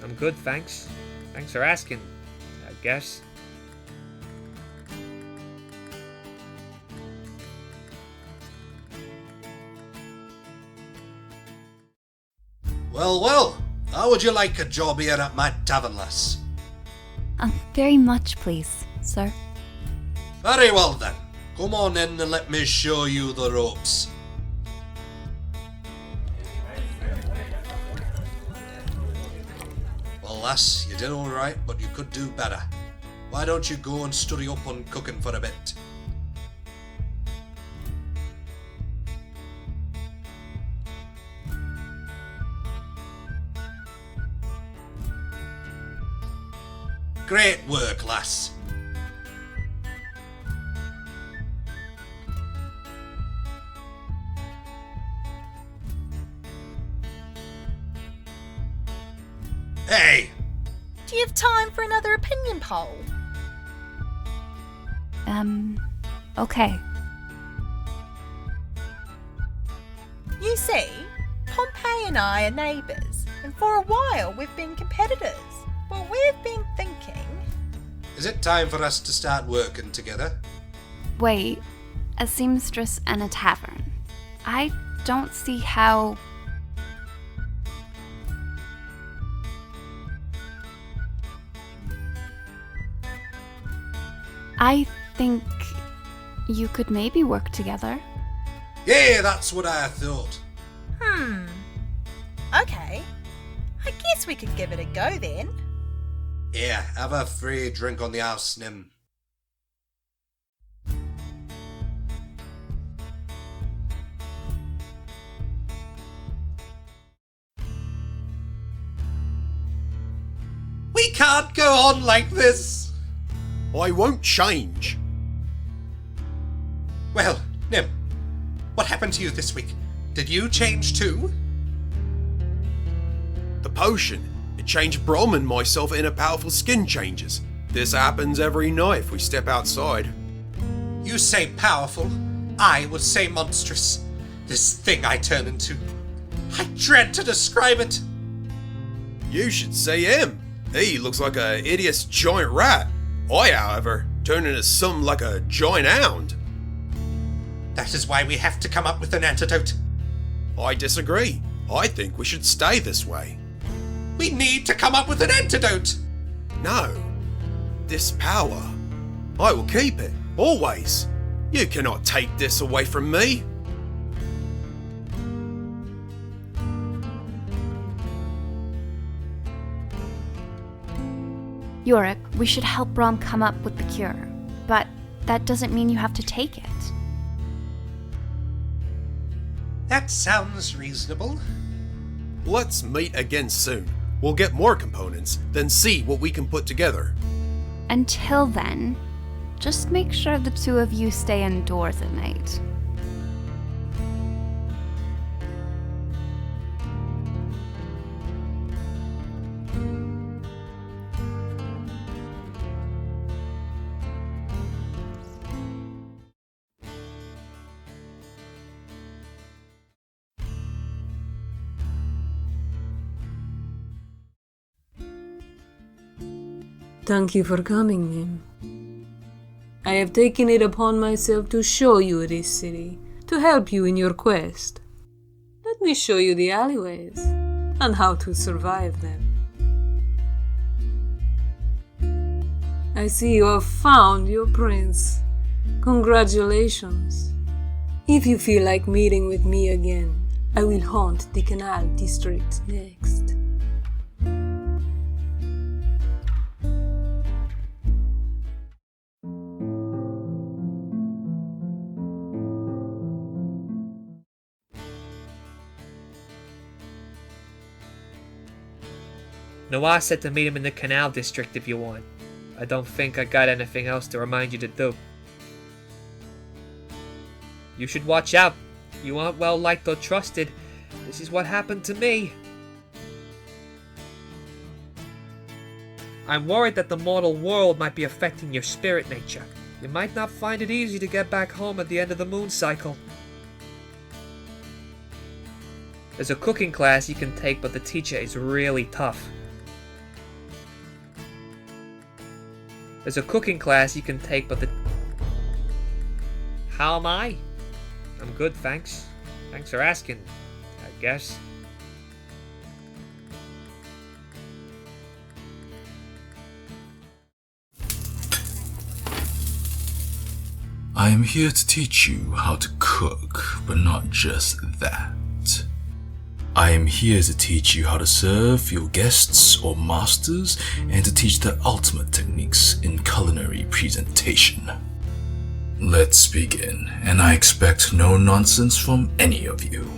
I'm good, thanks. Thanks for asking, I guess. Well, well, how would you like a job here at my tavern, lass? Very much, please, sir. Very well then. Come on in and let me show you the ropes. Well, lass, you did alright, but you could do better. Why don't you go and study up on cooking for a bit? Great work, lass. Hey! Do you have time for another opinion poll? Okay. You see, Pompey and I are neighbours, and for a while we've been competitors. Well, we've been thinking... Is it time for us to start working together? Wait, a seamstress and a tavern. I don't see how... I think You could maybe work together. Yeah, that's what I thought. Okay. I guess we could give it a go then. Yeah, have a free drink on the house, Nim. We can't go on like this. I won't change. Well, Nim, what happened to you this week? Did you change too? The potion. It changed Brom and myself into powerful skin changes. This happens every night if we step outside. You say powerful, I would say monstrous. This thing I turn into. I dread to describe it. You should see him. He looks like a hideous giant rat. I, however, turn into something like a giant hound. That is why we have to come up with an antidote. I disagree. I think we should stay this way. We need to come up with an antidote. No. This power. I will keep it, always. You cannot take this away from me. Yorick, we should help Brom come up with the cure. But that doesn't mean you have to take it. That sounds reasonable. Let's meet again soon. We'll get more components, then see what we can put together. Until then, just make sure the two of you stay indoors at night. Thank you for coming, Nim. I have taken it upon myself to show you this city, to help you in your quest. Let me show you the alleyways, and how to survive them. I see you have found your prince. Congratulations. If you feel like meeting with me again, I will haunt the Canal District next. Noah said to meet him in the Canal District if you want. I don't think I got anything else to remind you to do. You should watch out. You aren't well liked or trusted. This is what happened to me. I'm worried that the mortal world might be affecting your spirit nature. You might not find it easy to get back home at the end of the moon cycle. There's a cooking class you can take, but the teacher is really tough. There's a cooking class you can take, but the... How am I? I'm good, thanks. Thanks for asking, I guess. I am here to teach you how to cook, but not just that. I am here to teach you how to serve your guests or masters, and to teach the ultimate techniques in culinary presentation. Let's begin, and I expect no nonsense from any of you.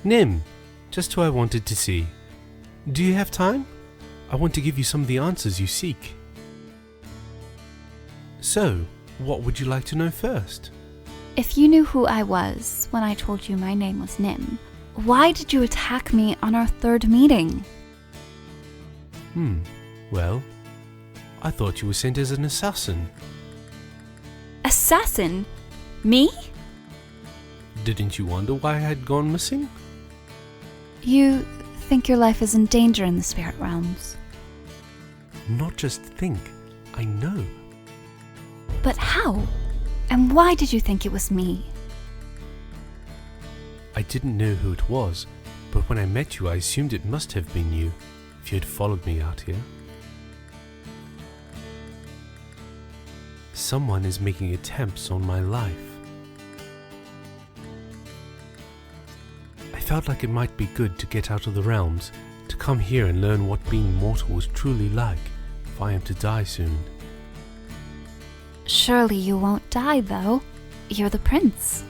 Nim, just who I wanted to see. Do you have time? I want to give you some of the answers you seek. So, what would you like to know first? If you knew who I was when I told you my name was Nim, why did you attack me on our third meeting? Well, I thought you were sent as an assassin. Assassin? Me? Didn't you wonder why I had gone missing? You think your life is in danger in the spirit realms? not just think, I know. But how? And why did you think it was me? I didn't know who it was, but when I met you I assumed it must have been you, if you had followed me out here. Someone is making attempts on my life. I felt like it might be good to get out of the realms, to come here and learn what being mortal was truly like, if I am to die soon. Surely you won't die, though. You're the prince.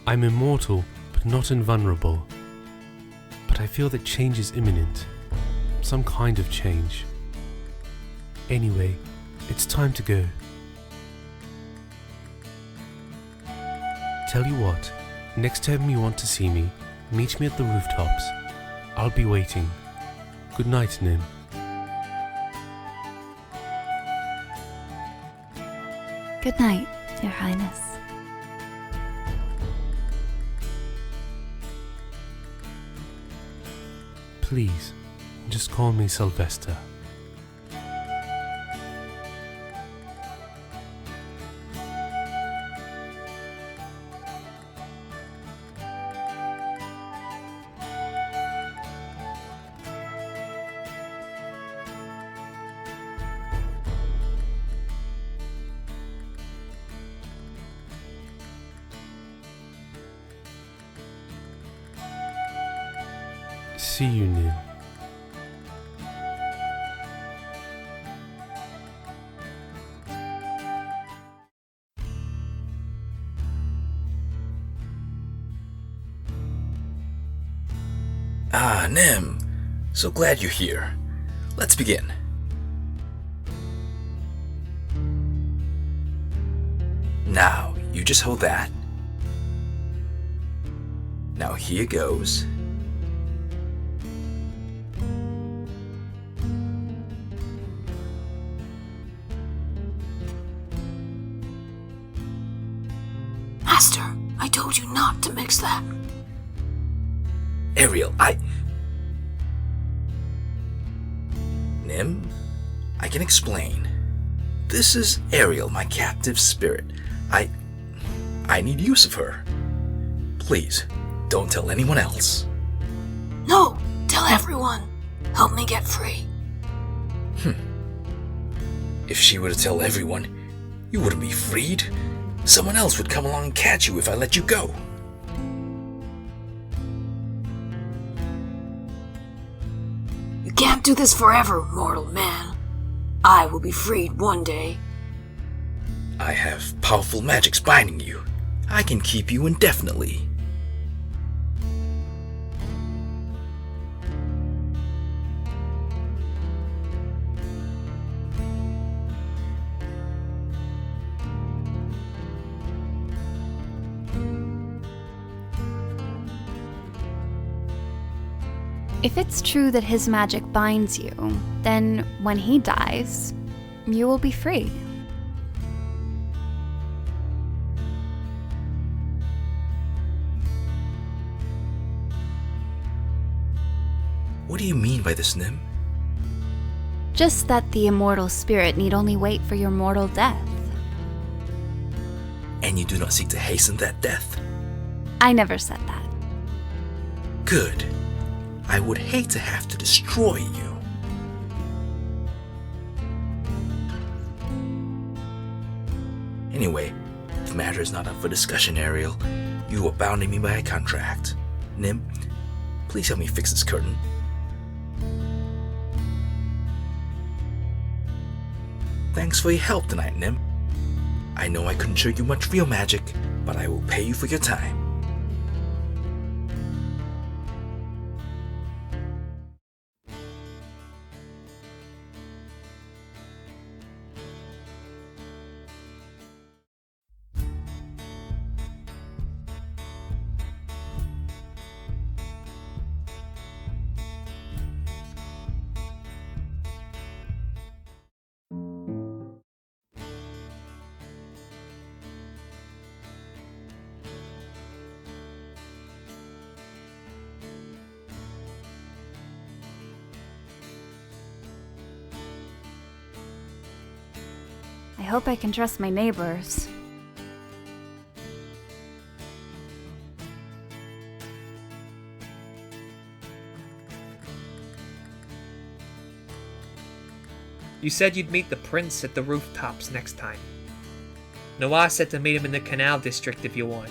I'm immortal, but not invulnerable. But I feel that change is imminent. Some kind of change. Anyway, it's time to go. Tell you what, next time you want to see me, meet me at the rooftops. I'll be waiting. Good night, Nim. Good night, Your Highness. Please, just call me Sylvester. See you, Nim. Ah, Nim. So glad you're here. Let's begin. Now, you just hold that. Now here goes. Master, I told you not to mix that. Ariel, Nim, I can explain. This is Ariel, my captive spirit. I need use of her. Please, don't tell anyone else. No, tell everyone. Help me get free. If she were to tell everyone, you wouldn't be freed. Someone else would come along and catch you if I let you go. You can't do this forever, mortal man. I will be freed one day. I have powerful magics binding you. I can keep you indefinitely. If it's true that his magic binds you, then when he dies, you will be free. What do you mean by this, Nim? Just that the immortal spirit need only wait for your mortal death. And you do not seek to hasten that death? I never said that. Good. I would hate to have to destroy you. Anyway, the matter is not up for discussion, Ariel. You are bounding me by a contract. Nim, please help me fix this curtain. Thanks for your help tonight, Nim. I know I couldn't show you much real magic, but I will pay you for your time. hope I can trust my neighbors. You said you'd meet the prince at the rooftops next time. Noah said to meet him in the canal district if you want.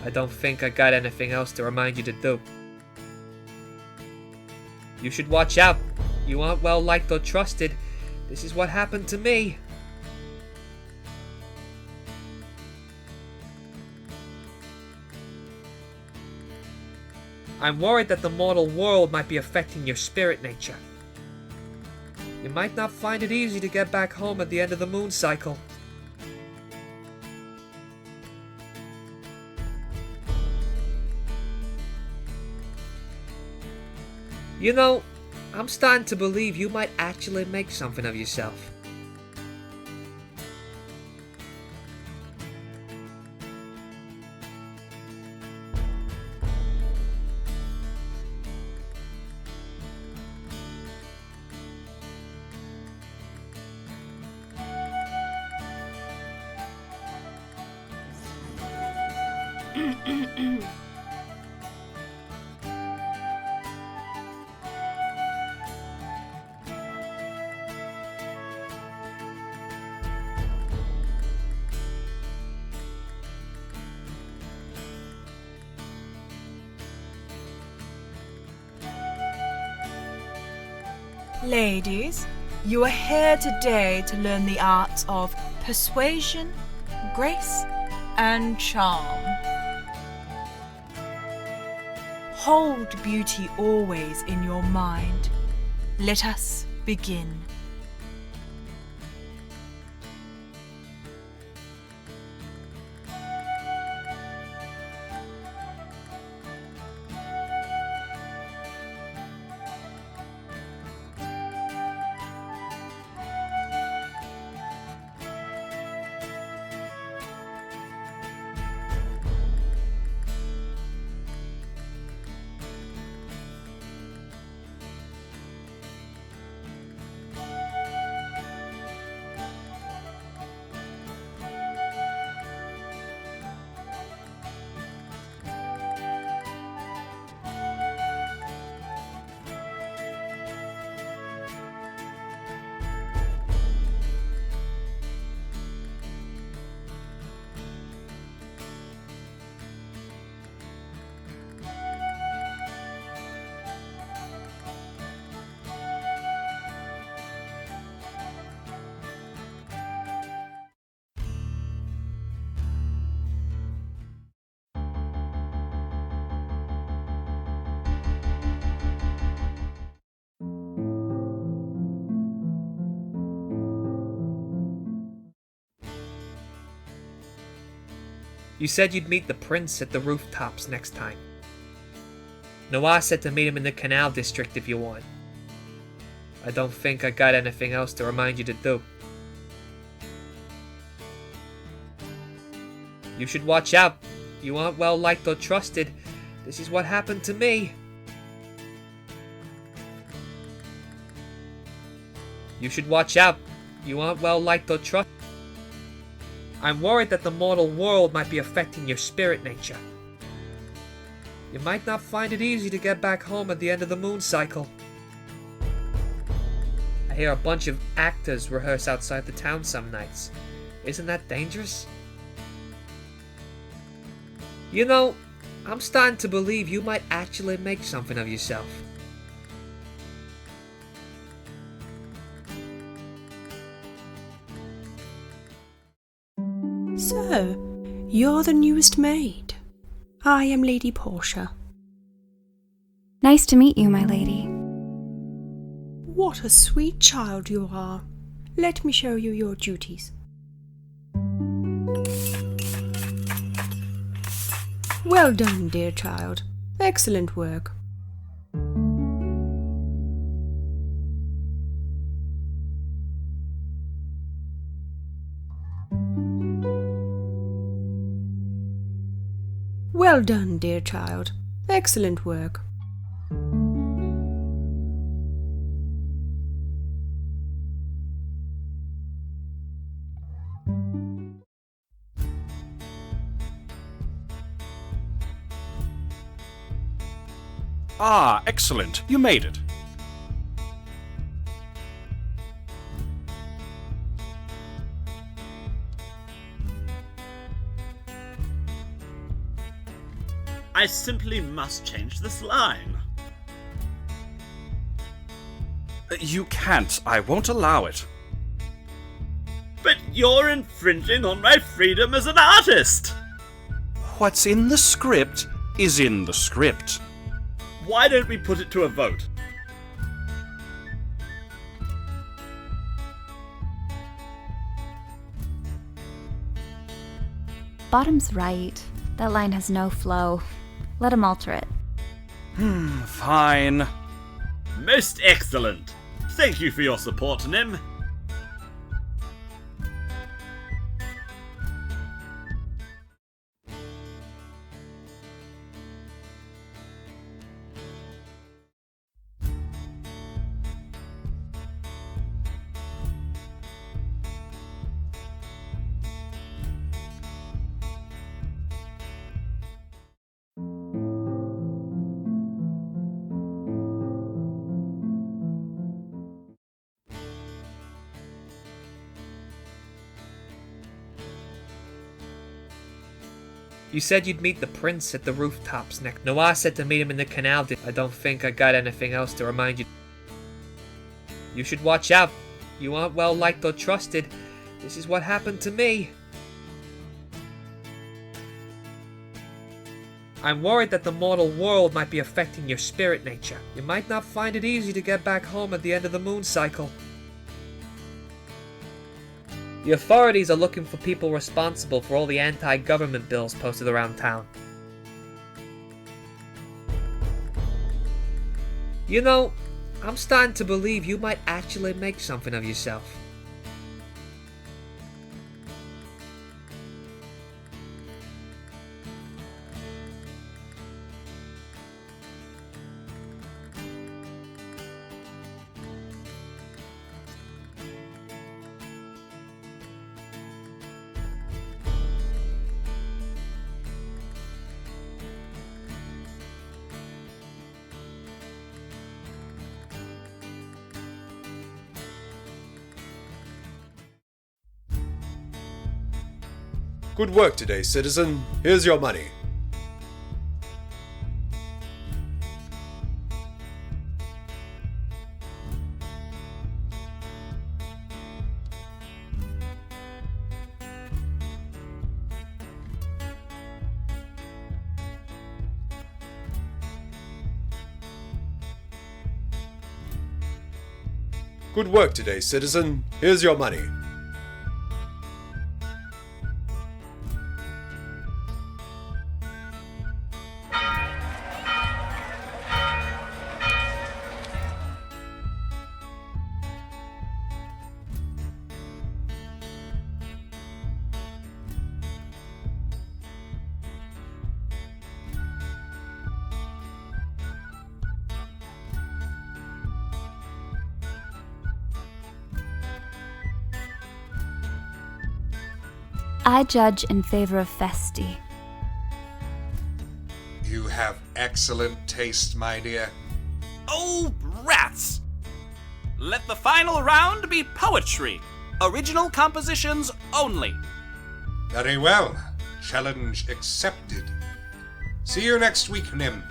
I don't think I got anything else to remind you to do. You should watch out. You aren't well liked or trusted. This is what happened to me. I'm worried that the mortal world might be affecting your spirit nature. You might not find it easy to get back home at the end of the moon cycle. You know, I'm starting to believe you might actually make something of yourself. Ladies, you are here today to learn the arts of persuasion, grace, and charm. Hold beauty always in your mind. Let us begin. You said you'd meet the prince at the rooftops next time. Noah said to meet him in the canal district if you want. I don't think I got anything else to remind you to do. You should watch out. You aren't well liked or trusted. This is what happened to me. You should watch out. You aren't well liked or trusted. I'm worried that the mortal world might be affecting your spirit nature. You might not find it easy to get back home at the end of the moon cycle. I hear a bunch of actors rehearse outside the town some nights. Isn't that dangerous? You know, I'm starting to believe you might actually make something of yourself. So, you're the newest maid. I am Lady Portia. Nice to meet you, my lady. What a sweet child you are. Let me show you your duties. Well done, dear child. Excellent work. Well done, dear child. Excellent work. Ah, excellent. You made it. I simply must change this line. You can't. I won't allow it. But you're infringing on my freedom as an artist! What's in the script is in the script. Why don't we put it to a vote? Bottom's right. That line has no flow. Let him alter it. Fine. Most excellent. Thank you for your support, Nim. You said you'd meet the prince at the rooftops next. Noah said to meet him in the canal. I don't think I got anything else to remind you. You should watch out. You aren't well liked or trusted. This is what happened to me. I'm worried that the mortal world might be affecting your spirit nature. You might not find it easy to get back home at the end of the moon cycle. The authorities are looking for people responsible for all the anti-government bills posted around town. You know, I'm starting to believe you might actually make something of yourself. Good work today, citizen. Here's your money. Good work today, citizen. Here's your money. I judge in favor of Festi. You have excellent taste, my dear. Oh, rats! Let the final round be poetry. Original compositions only. Very well. Challenge accepted. See you next week, Nim.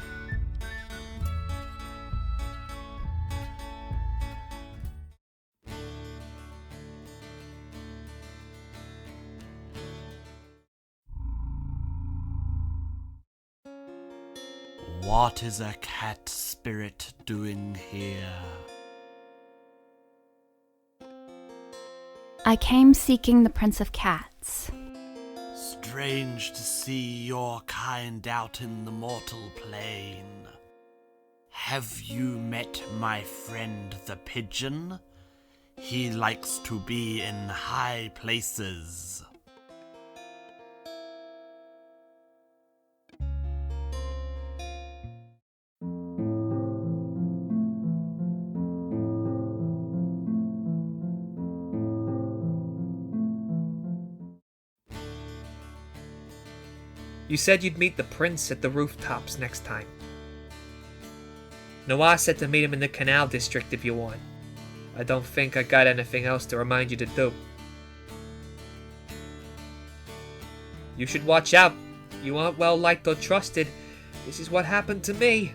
What is a cat spirit doing here? I came seeking the Prince of Cats. Strange to see your kind out in the mortal plane. Have you met my friend the pigeon? He likes to be in high places. You said you'd meet the prince at the rooftops next time. Noah said to meet him in the Canal District if you want. I don't think I got anything else to remind you to do. You should watch out. You aren't well liked or trusted. This is what happened to me.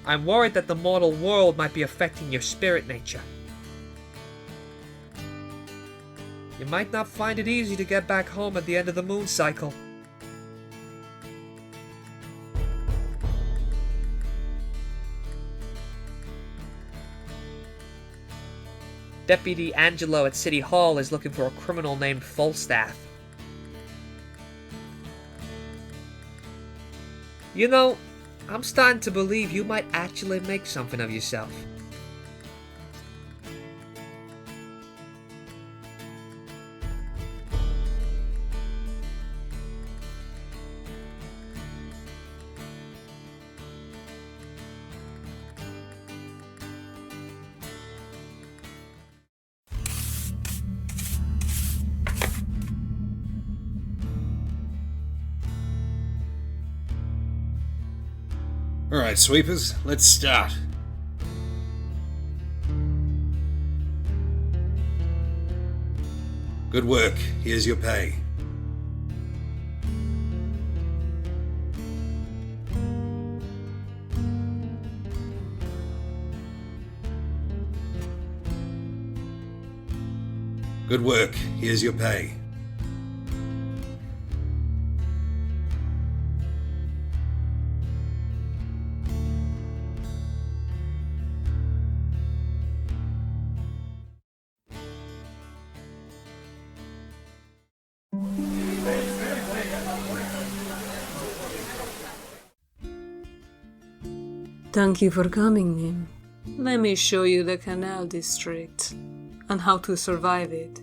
I'm worried that the mortal world might be affecting your spirit nature. You might not find it easy to get back home at the end of the moon cycle. Deputy Angelo at City Hall is looking for a criminal named Falstaff. You know, I'm starting to believe you might actually make something of yourself. Alright, sweepers, let's start. Good work. Here's your pay. Good work. Here's your pay. Thank you for coming, Nim. Let me show you the Canal District and how to survive it.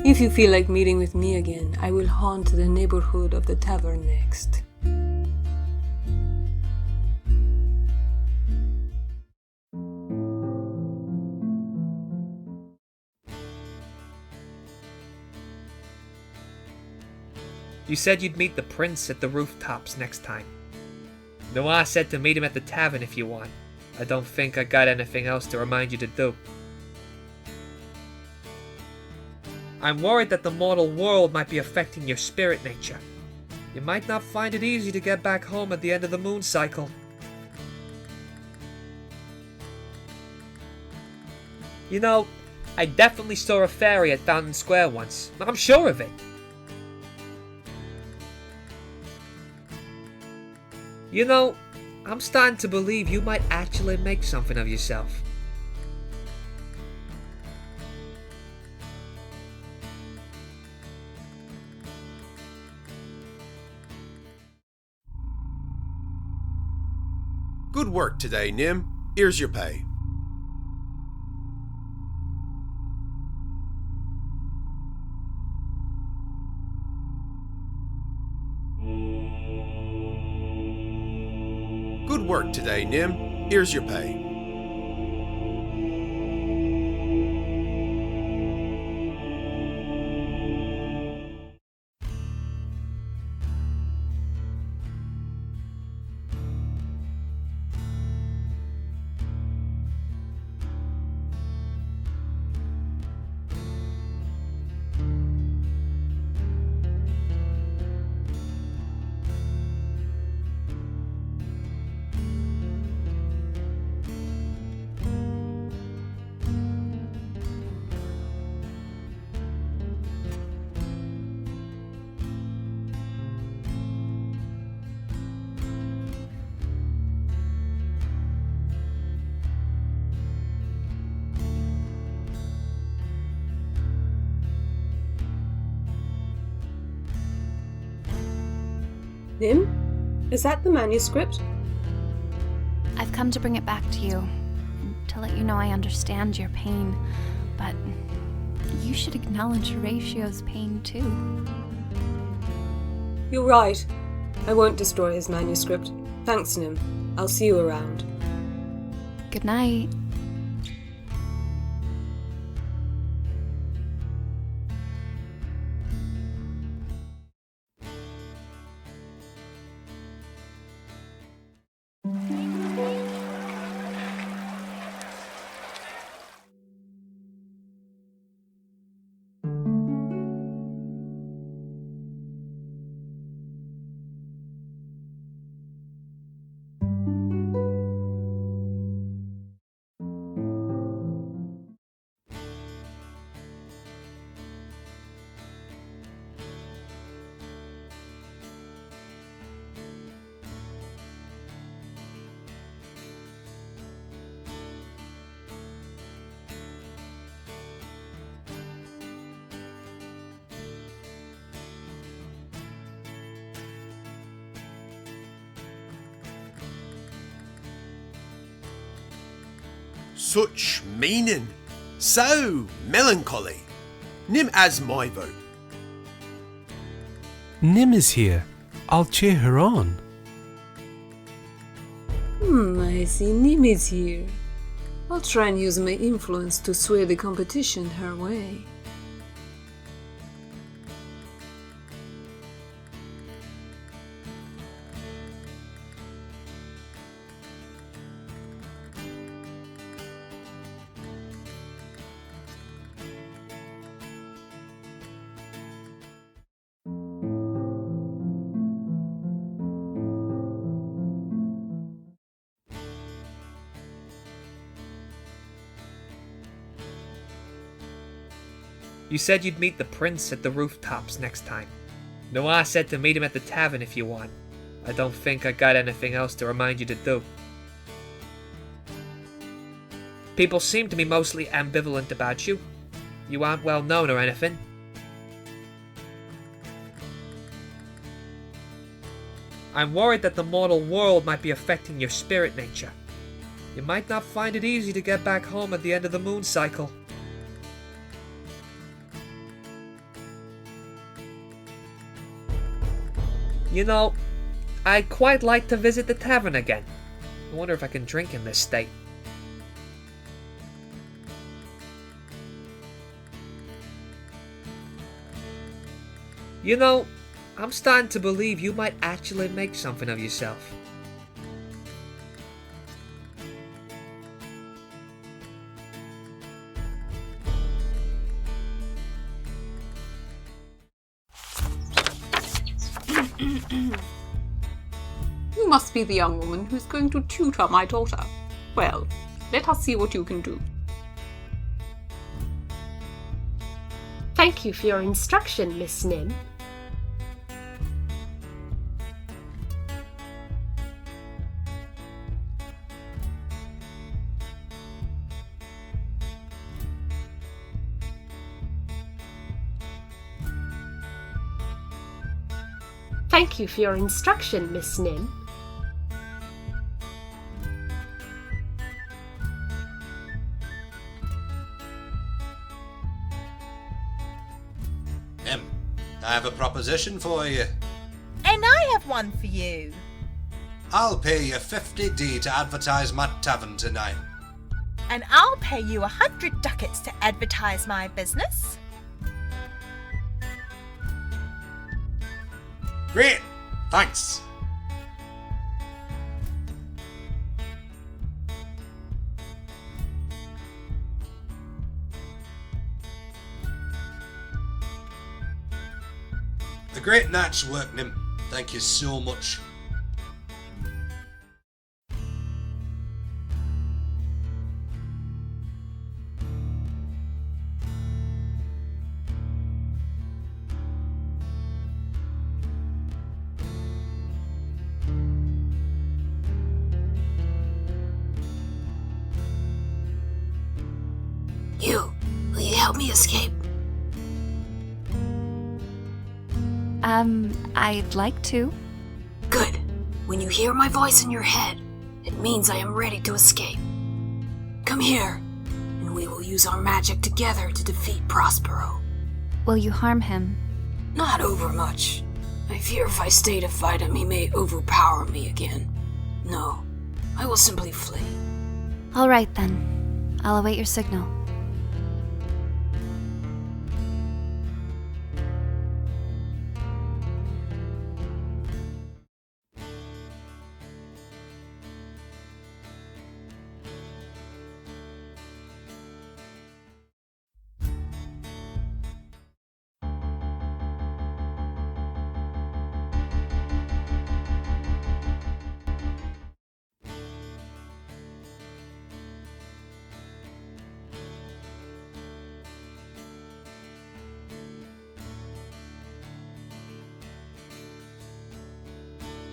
If you feel like meeting with me again, I will haunt the neighborhood of the tavern next. You said you'd meet the prince at the rooftops next time. Noah said to meet him at the tavern if you want. I don't think I got anything else to remind you to do. I'm worried that the mortal world might be affecting your spirit nature. You might not find it easy to get back home at the end of the moon cycle. You know, I definitely saw a faerie at Fountain Square once. I'm sure of it. You know, I'm starting to believe you might actually make something of yourself. Good work today, Nim. Here's your pay. Good work today, Nim. Here's your pay. Nim? Is that the manuscript? I've come to bring it back to you, to let you know I understand your pain, but you should acknowledge Horatio's pain too. You're right. I won't destroy his manuscript. Thanks, Nim. I'll see you around. Good night. Such meaning. So melancholy. Nim as my vote. Nim is here. I'll cheer her on. I see Nim is here. I'll try and use my influence to sway the competition her way. You said you'd meet the prince at the rooftops next time. Noah said to meet him at the tavern if you want. I don't think I got anything else to remind you to do. People seem to be mostly ambivalent about you. You aren't well known or anything. I'm worried that the mortal world might be affecting your spirit nature. You might not find it easy to get back home at the end of the moon cycle. You know, I'd quite like to visit the tavern again. I wonder if I can drink in this state. You know, I'm starting to believe you might actually make something of yourself. You must be the young woman who's going to tutor my daughter. Well, let us see what you can do. Thank you for your instruction, Miss Nim. Thank you for your instruction, Miss Nim. Nim, I have a proposition for you. And I have one for you. I'll pay you 50D to advertise my tavern tonight. And I'll pay you 100 ducats to advertise my business. Great! Thanks! A great night's work, Nim. Thank you so much. Will you help me escape? I'd like to. Good. When you hear my voice in your head, it means I am ready to escape. Come here, and we will use our magic together to defeat Prospero. Will you harm him? Not overmuch. I fear if I stay to fight him, he may overpower me again. No, I will simply flee. All right, then. I'll await your signal.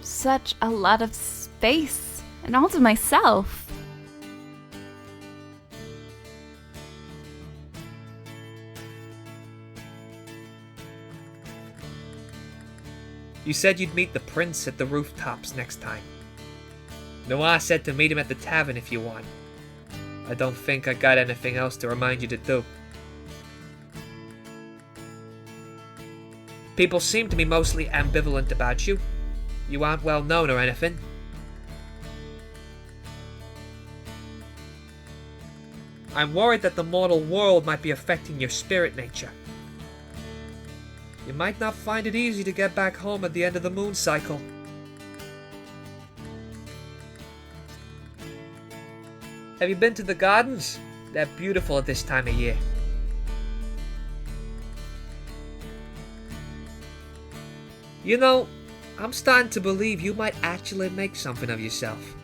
Such a lot of space, and all to myself. You said you'd meet the prince at the rooftops next time. Noah said to meet him at the tavern if you want. I don't think I got anything else to remind you to do. People seem to be mostly ambivalent about you. You aren't well known or anything. I'm worried that the mortal world might be affecting your spirit nature. You might not find it easy to get back home at the end of the moon cycle. Have you been to the gardens? They're beautiful at this time of year. You know, I'm starting to believe you might actually make something of yourself.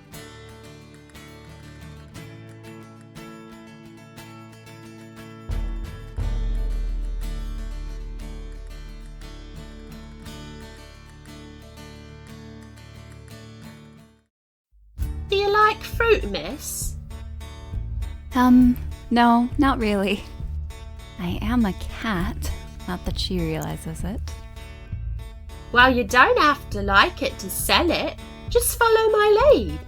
Do you like fruit, miss? No, not really. I am a cat. Not that she realizes it. Well, you don't have to like it to sell it. Just follow my lead.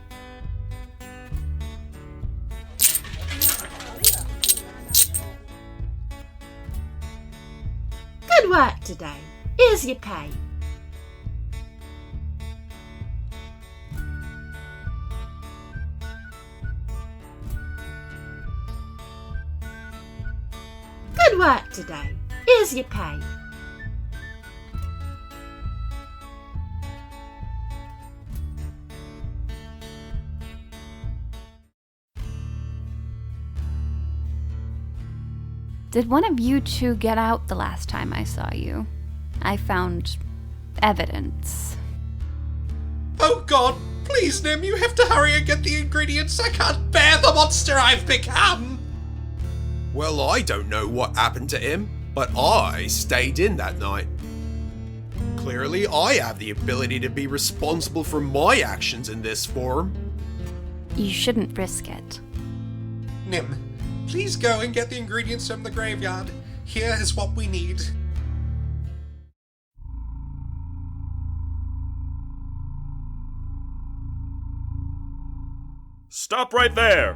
Good work today. Here's your pay. Good work today. Here's your pay. Did one of you two get out the last time I saw you? I found evidence. Oh God, please, Nim, you have to hurry and get the ingredients. I can't bear the monster I've become. Well, I don't know what happened to him, but I stayed in that night. Clearly, I have the ability to be responsible for my actions in this form. You shouldn't risk it. Nim, please go and get the ingredients from the graveyard. Here is what we need. Stop right there!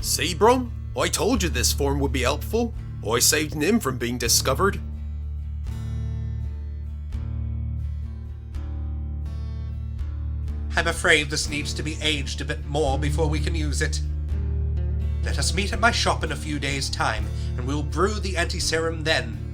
See, Brom? I told you this form would be helpful. I saved Nim from being discovered. I'm afraid this needs to be aged a bit more before we can use it. Let us meet at my shop in a few days' time, and we'll brew the anti-serum then.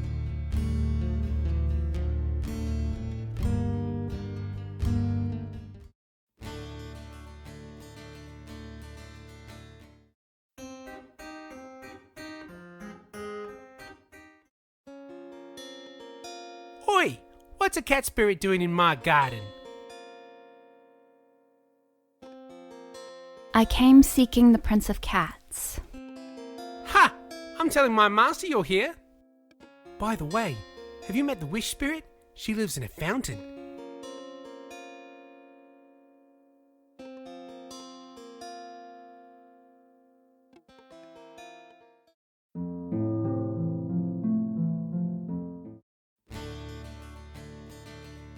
Oi! What's a cat spirit doing in my garden? I came seeking the Prince of Cats. Ha! I'm telling my master you're here. By the way, have you met the wish spirit? She lives in a fountain.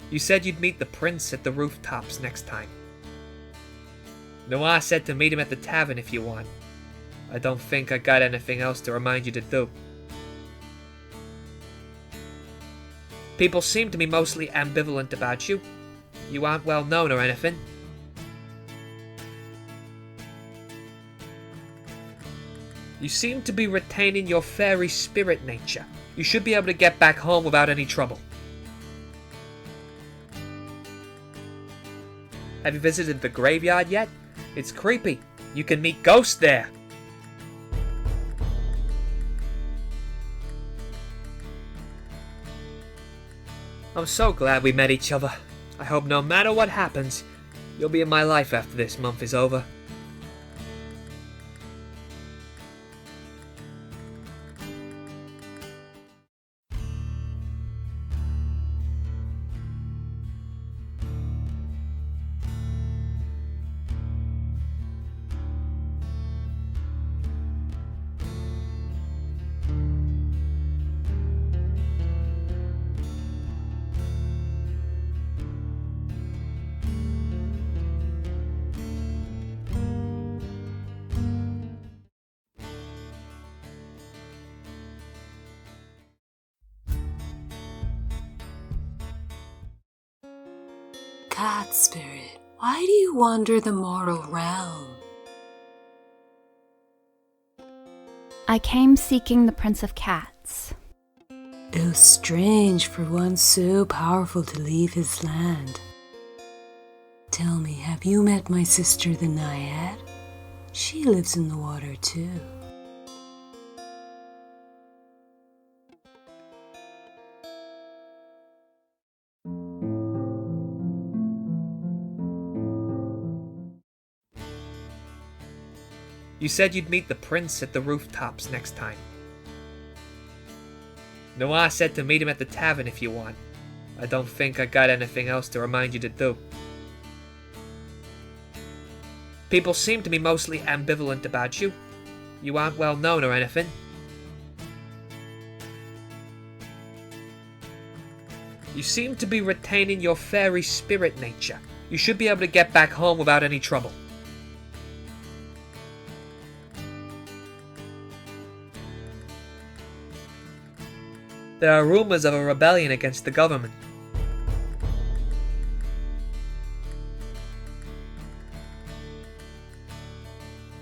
You said you'd meet the prince at the rooftops next time. Noah said to meet him at the tavern if you want. I don't think I got anything else to remind you to do. People seem to be mostly ambivalent about you. You aren't well known or anything. You seem to be retaining your faerie spirit nature. You should be able to get back home without any trouble. Have you visited the graveyard yet? It's creepy. You can meet ghosts there. I'm so glad we met each other. I hope no matter what happens, you'll be in my life after this month is over. cat spirit, why do you wander the mortal realm? I came seeking the Prince of Cats. It was strange for one so powerful to leave his land. Tell me, have you met my sister the Naiad? She lives in the water too. You said you'd meet the prince at the rooftops next time. Noah said to meet him at the tavern if you want. I don't think I got anything else to remind you to do. People seem to be mostly ambivalent about you. You aren't well known or anything. You seem to be retaining your fairy spirit nature. You should be able to get back home without any trouble. There are rumors of a rebellion against the government.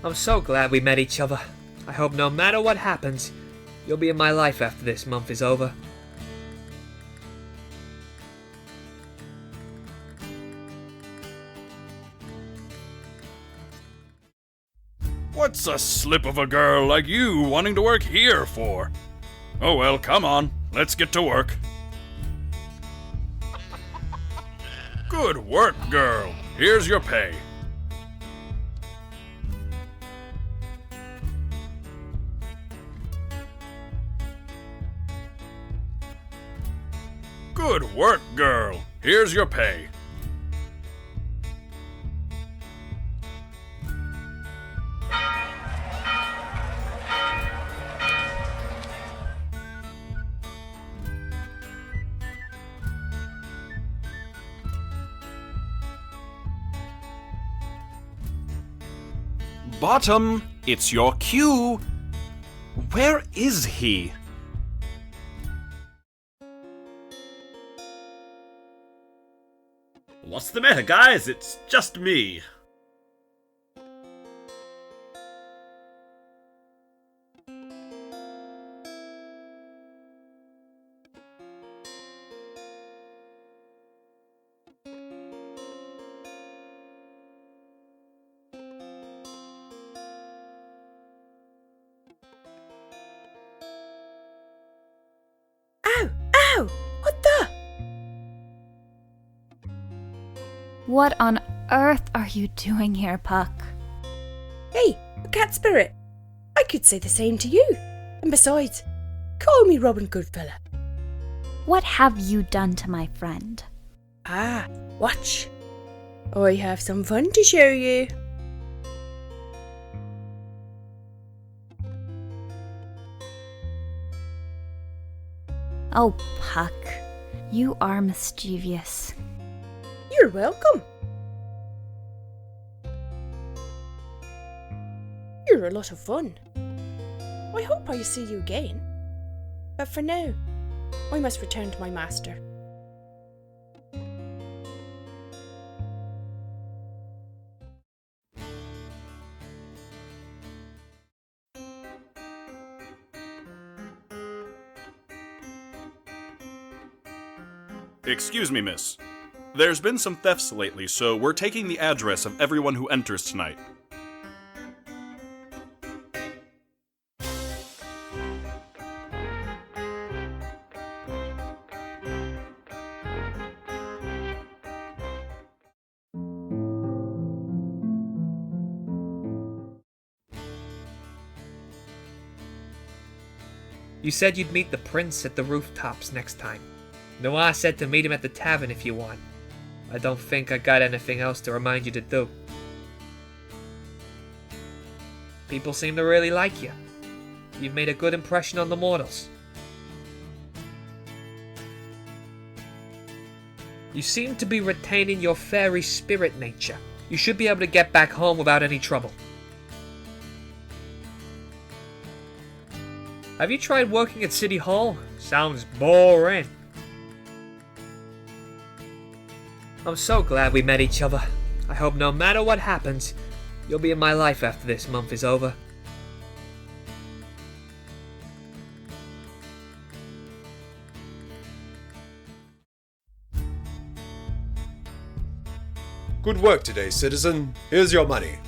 I'm so glad we met each other. I hope no matter what happens, you'll be in my life after this month is over. What's a slip of a girl like you wanting to work here for? Oh well, come on, let's get to work. Good work, girl. Here's your pay. Good work, girl. Here's your pay. Bottom, it's your cue. Where is he? What's the matter, guys? It's just me. Ow! What the? What on earth are you doing here, Puck? Hey, cat spirit. I could say the same to you. And besides, call me Robin Goodfella. What have you done to my friend? Ah, watch. I have some fun to show you. Oh, Puck, you are mischievous. You're welcome. You're a lot of fun. I hope I see you again. But for now, I must return to my master. Excuse me, miss. There's been some thefts lately, so we're taking the address of everyone who enters tonight. You said you'd meet the prince at the rooftops next time. Noah said to meet him at the tavern if you want. I don't think I got anything else to remind you to do. People seem to really like you. You've made a good impression on the mortals. You seem to be retaining your fairy spirit nature. You should be able to get back home without any trouble. Have you tried working at City Hall? Sounds boring. I'm so glad we met each other. I hope no matter what happens, you'll be in my life after this month is over. Good work today, citizen. Here's your money.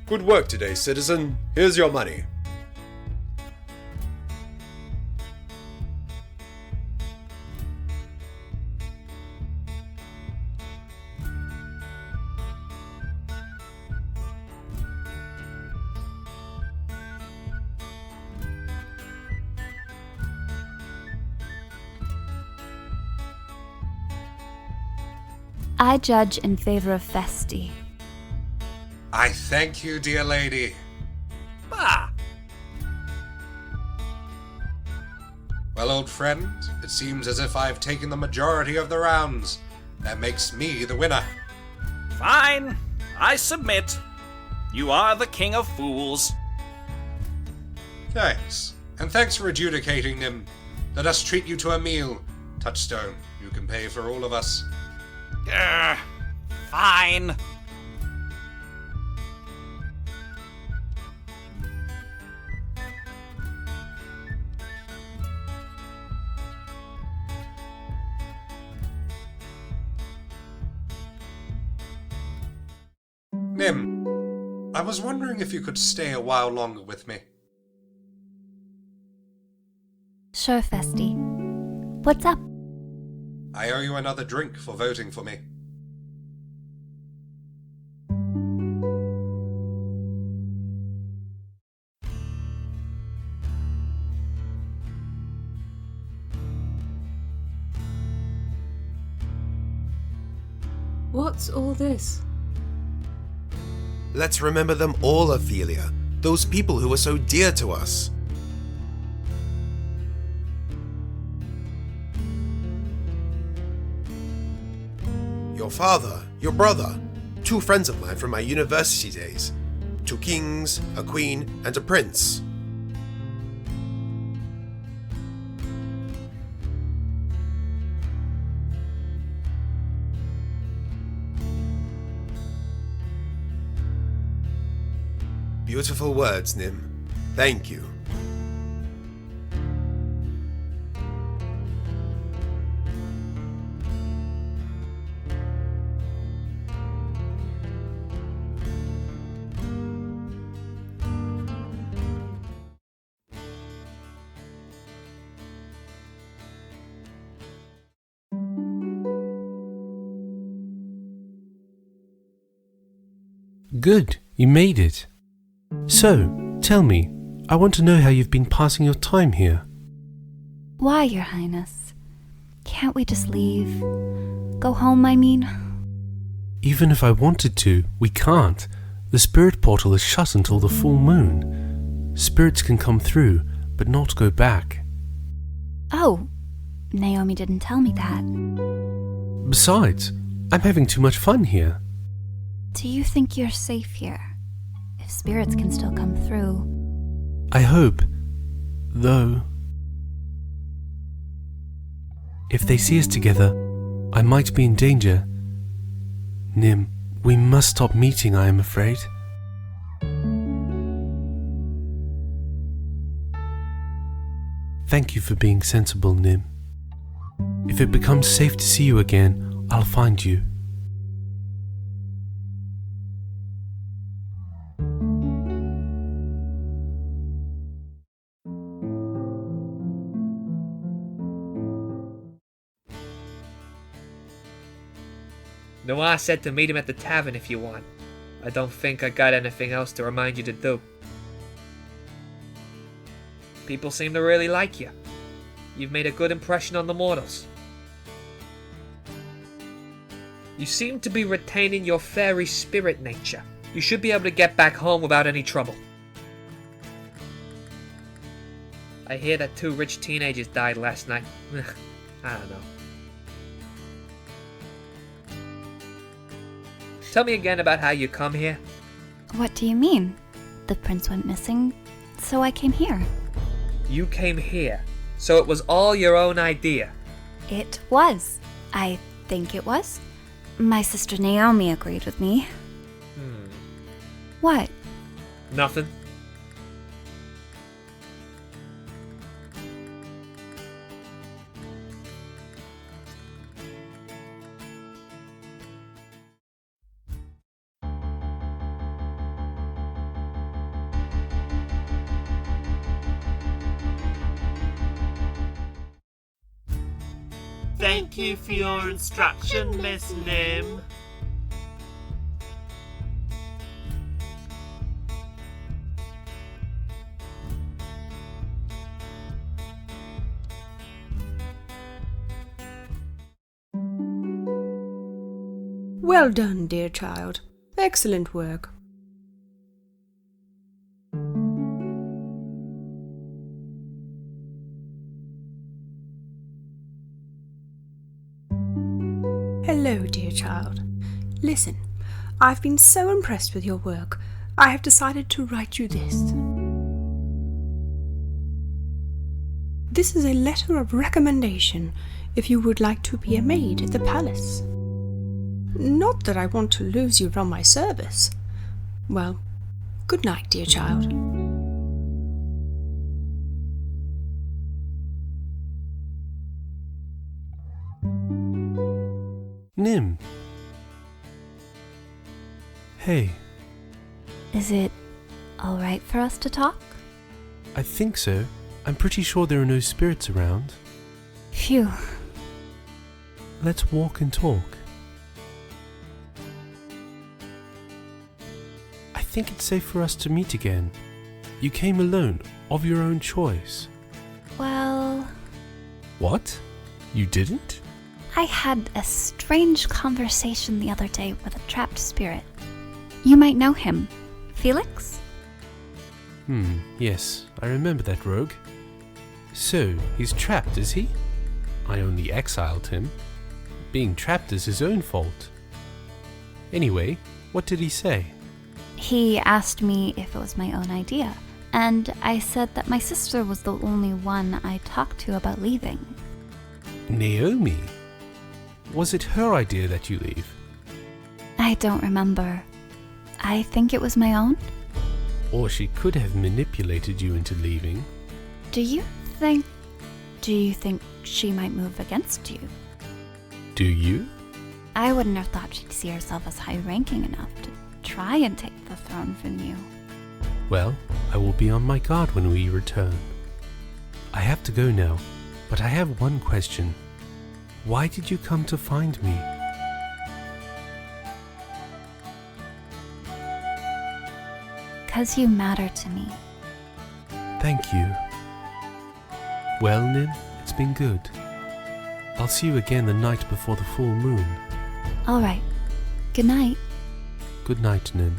Good work today, citizen. Here's your money. I judge in favor of Festi. I thank you, dear lady. Bah! Well, old friend, it seems as if I've taken the majority of the rounds. That makes me the winner. Fine, I submit. You are the king of fools. Thanks. And thanks for adjudicating them. Let us treat you to a meal. Touchstone, you can pay for all of us. Fine. Nim, I was wondering if you could stay a while longer with me. Sure, Festi. What's up? I owe you another drink for voting for me. What's all this? Let's remember them all, Ophelia. Those people who were so dear to us. Your father, your brother, 2 friends of mine from my university days. 2 kings, a queen, and a prince. Beautiful words, Nim. Thank you. Good, you made it. So, tell me, I want to know how you've been passing your time here. Why, Your Highness? Can't we just leave? Go home, I mean? Even if I wanted to, we can't. The spirit portal is shut until the full moon. Spirits can come through, but not go back. Oh, Naomi didn't tell me that. Besides, I'm having too much fun here. Do you think you're safe here? If spirits can still come through. I hope, though. If they see us together, I might be in danger. Nim, we must stop meeting, I am afraid. Thank you for being sensible, Nim. If it becomes safe to see you again, I'll find you. Noir said to meet him at the tavern if you want. I don't think I got anything else to remind you to do. People seem to really like you. You've made a good impression on the mortals. You seem to be retaining your fairy spirit nature. You should be able to get back home without any trouble. I hear that 2 rich teenagers died last night. I don't know. Tell me again about how you come here. What do you mean? The prince went missing, so I came here. You came here, so it was all your own idea. It was. I think it was. My sister Naomi agreed with me. What? Nothing. Thank you for your instruction, Miss Nim. Well done, dear child. Excellent work. Hello, dear child. Listen, I've been so impressed with your work, I have decided to write you this. This is a letter of recommendation if you would like to be a maid at the palace. Not that I want to lose you from my service. Well, good night, dear child. Nim. Hey. Is it all right for us to talk? I think so. I'm pretty sure there are no spirits around. Phew. Let's walk and talk. I think it's safe for us to meet again. You came alone, of your own choice. Well... What? You didn't? I had a strange conversation the other day with a trapped spirit. You might know him. Felix? Yes, I remember that rogue. So, he's trapped, is he? I only exiled him. Being trapped is his own fault. Anyway, what did he say? He asked me if it was my own idea, and I said that my sister was the only one I talked to about leaving. Naomi? Was it her idea that you leave? I don't remember. I think it was my own. Or she could have manipulated you into leaving. Do you think she might move against you? Do you? I wouldn't have thought she'd see herself as high-ranking enough to try and take the throne from you. Well, I will be on my guard when we return. I have to go now, but I have one question. Why did you come to find me? Because you matter to me. Thank you. Well, Nim, it's been good. I'll see you again the night before the full moon. All right. Good night. Good night, Nim.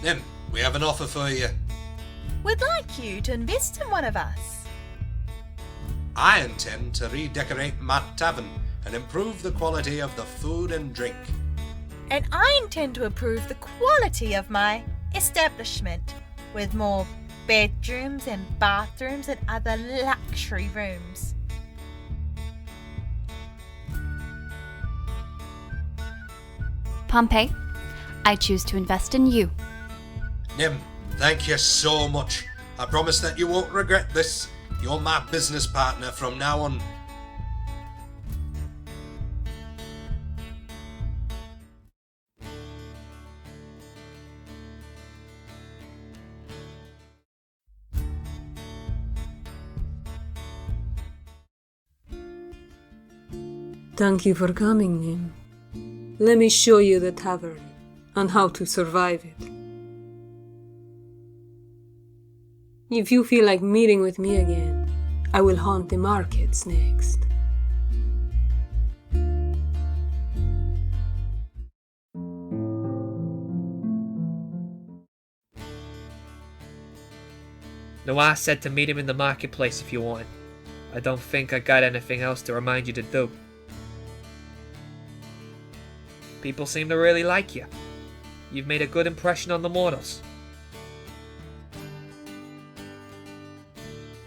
Nim, we have an offer for you. We'd like you to invest in one of us. I intend to redecorate my tavern and improve the quality of the food and drink. And I intend to improve the quality of my establishment with more bedrooms and bathrooms and other luxury rooms. Pompey, I choose to invest in you. Nim, thank you so much. I promise that you won't regret this. You're my business partner from now on. Thank you for coming, Nim. Let me show you the tavern and how to survive it. If you feel like meeting with me again, I will haunt the markets next. Noah said to meet him in the marketplace if you want. I don't think I got anything else to remind you to do. People seem to really like you. You've made a good impression on the mortals.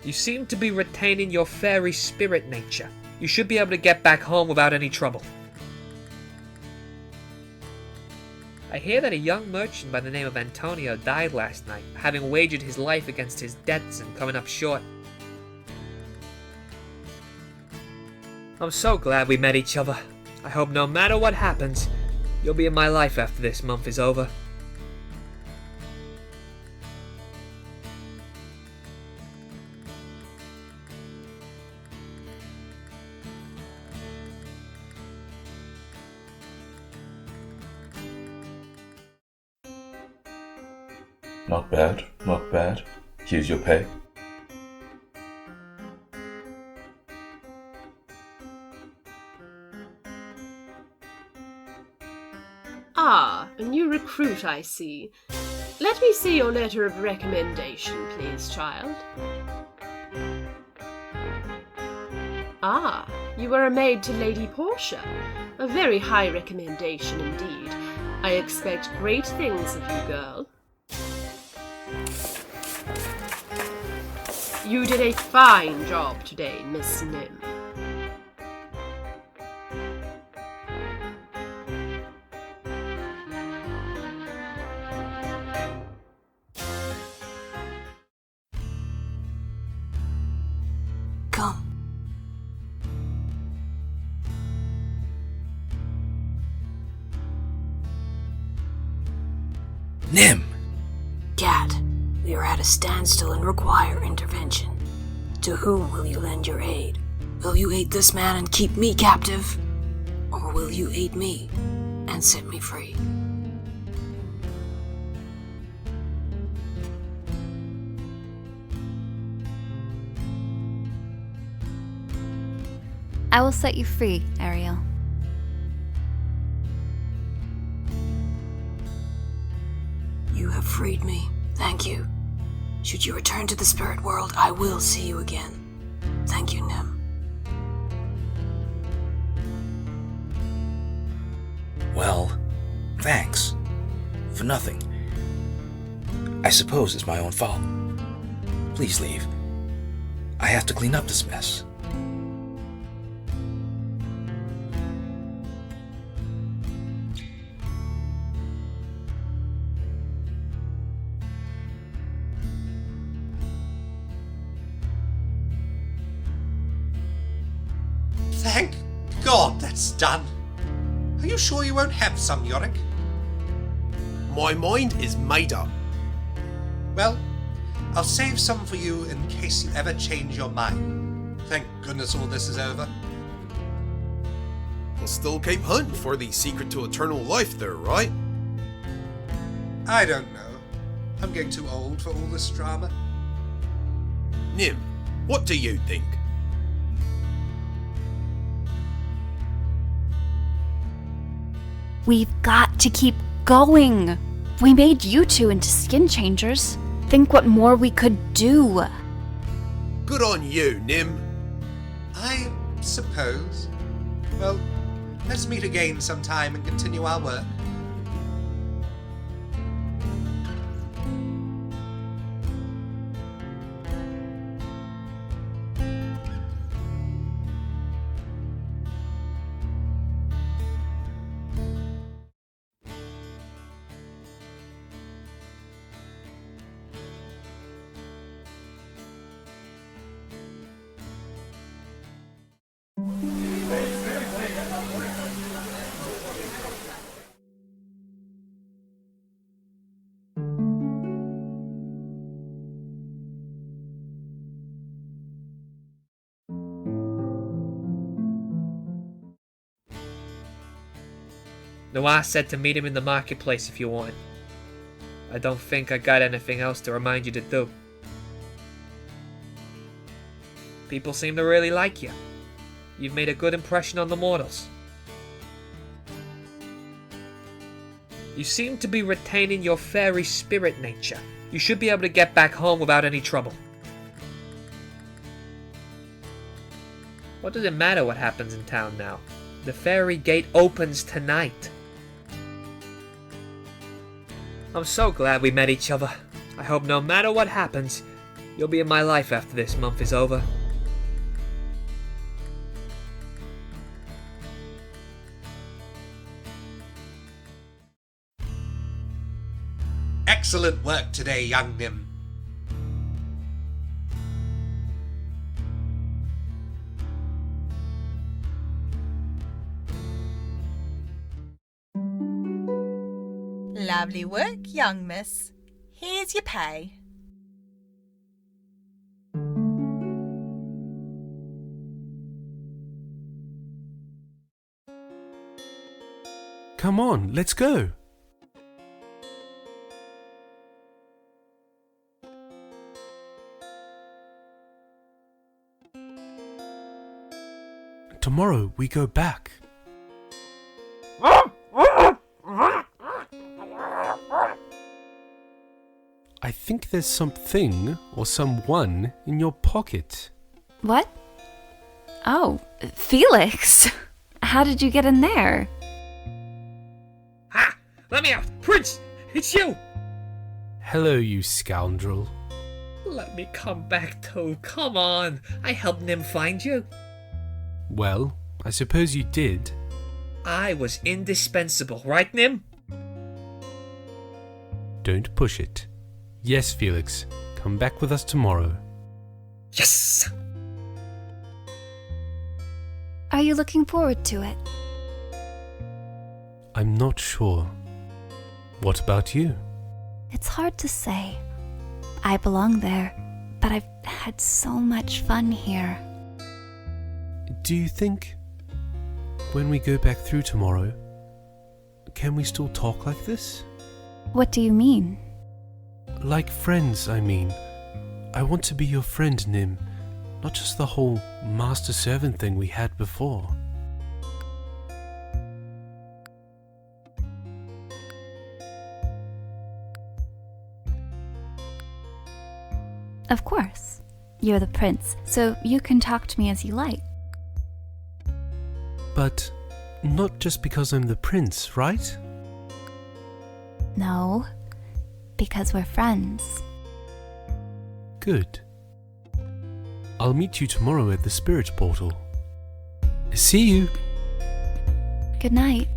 You seem to be retaining your fairy spirit nature. You should be able to get back home without any trouble. I hear that a young merchant by the name of Antonio died last night, having wagered his life against his debts and coming up short. I'm so glad we met each other. I hope no matter what happens, you'll be in my life after this month is over. Not bad, not bad. Here's your pay. Ah, a new recruit, I see. Let me see your letter of recommendation, please, child. Ah, you were a maid to Lady Portia. A very high recommendation indeed. I expect great things of you, girl. You did a fine job today, Miss Nim. Come. Nim! Cat, we are at a standstill and require intervention. To whom will you lend your aid? Will you aid this man and keep me captive? Or will you aid me and set me free? I will set you free, Ariel. You have freed me. Thank you. Should you return to the spirit world, I will see you again. Thank you, Nim. Well, thanks. For nothing. I suppose it's my own fault. Please leave. I have to clean up this mess. Thank God that's done. Are you sure you won't have some, Yorick? My mind is made up. Well, I'll save some for you in case you ever change your mind. Thank goodness all this is over. We'll still keep hunting for the secret to eternal life there, right? I don't know. I'm getting too old for all this drama. Nim, what do you think? We've got to keep going. We made you two into skin changers. Think what more we could do. Good on you, Nim. I suppose. Well, let's meet again sometime and continue our work. Noah said to meet him in the marketplace if you want. I don't think I got anything else to remind you to do. People seem to really like you. You've made a good impression on the mortals. You seem to be retaining your fairy spirit nature. You should be able to get back home without any trouble. What does it matter what happens in town now? The fairy gate opens tonight. I'm so glad we met each other. I hope no matter what happens, you'll be in my life after this month is over. Excellent work today, young Nim. Lovely work, young miss. Here's your pay. Come on, let's go. Tomorrow we go back. I think there's something or someone in your pocket. What? Oh, Felix. How did you get in there? Ha! Let me out! Prince! It's you! Hello, you scoundrel. Let me come back too. Come on. I helped Nim find you. Well, I suppose you did. I was indispensable, right, Nim? Don't push it. Yes, Felix. Come back with us tomorrow. Yes! Are you looking forward to it? I'm not sure. What about you? It's hard to say. I belong there, but I've had so much fun here. Do you think, when we go back through tomorrow, can we still talk like this? What do you mean? Like friends, I mean. I want to be your friend, Nim, not just the whole master-servant thing we had before. Of course. You're the prince, so you can talk to me as you like. But not just because I'm the prince, right? No, because we're friends. Good. I'll meet you tomorrow at the spirit portal. See you! Good night.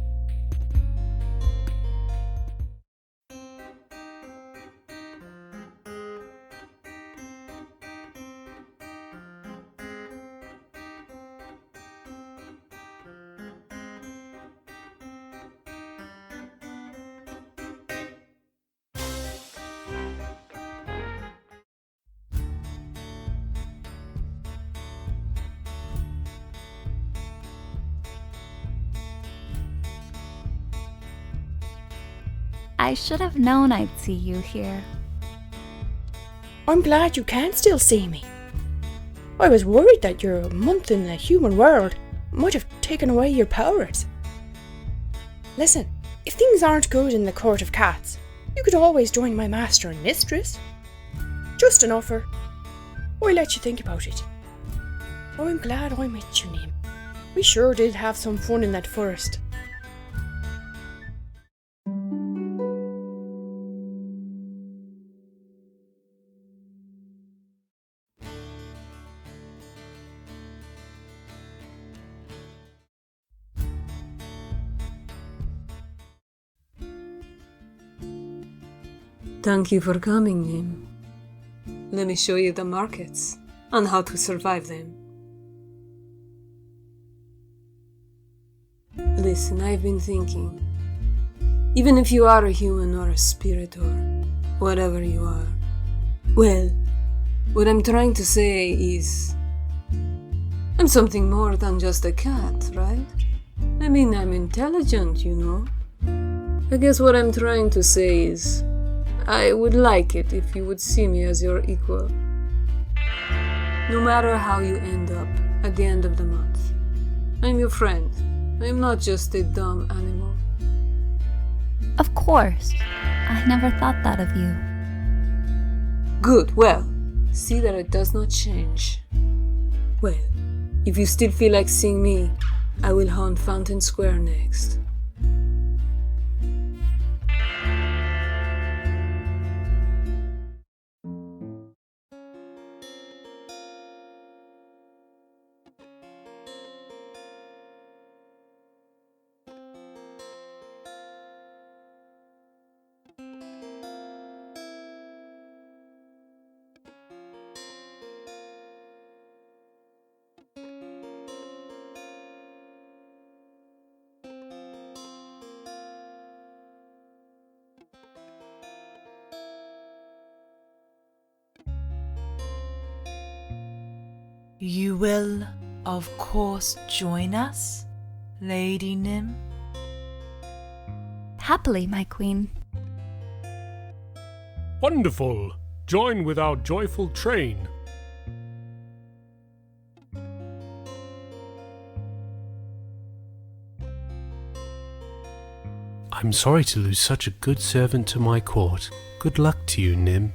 I should have known I'd see you here. I'm glad you can still see me. I was worried that your month in the human world might have taken away your powers. Listen, if things aren't good in the court of cats, you could always join my master and mistress. Just an offer. I'll let you think about it. I'm glad I met you, Nim. We sure did have some fun in that forest. Thank you for coming, Nim. Let me show you the markets and how to survive them. Listen, I've been thinking. Even if you are a human or a spirit or whatever you are, well, what I'm trying to say is, I'm something more than just a cat, right? I mean, I'm intelligent, you know. I guess what I'm trying to say is, I would like it if you would see me as your equal. No matter how you end up at the end of the month, I'm your friend. I'm not just a dumb animal. Of course. I never thought that of you. Good, well, see that it does not change. Well, If you still feel like seeing me, I will haunt Fountain Square next. You will, of course, join us, Lady Nim? Happily, my queen. Wonderful! Join with our joyful train. I'm sorry to lose such a good servant to my court. Good luck to you, Nim.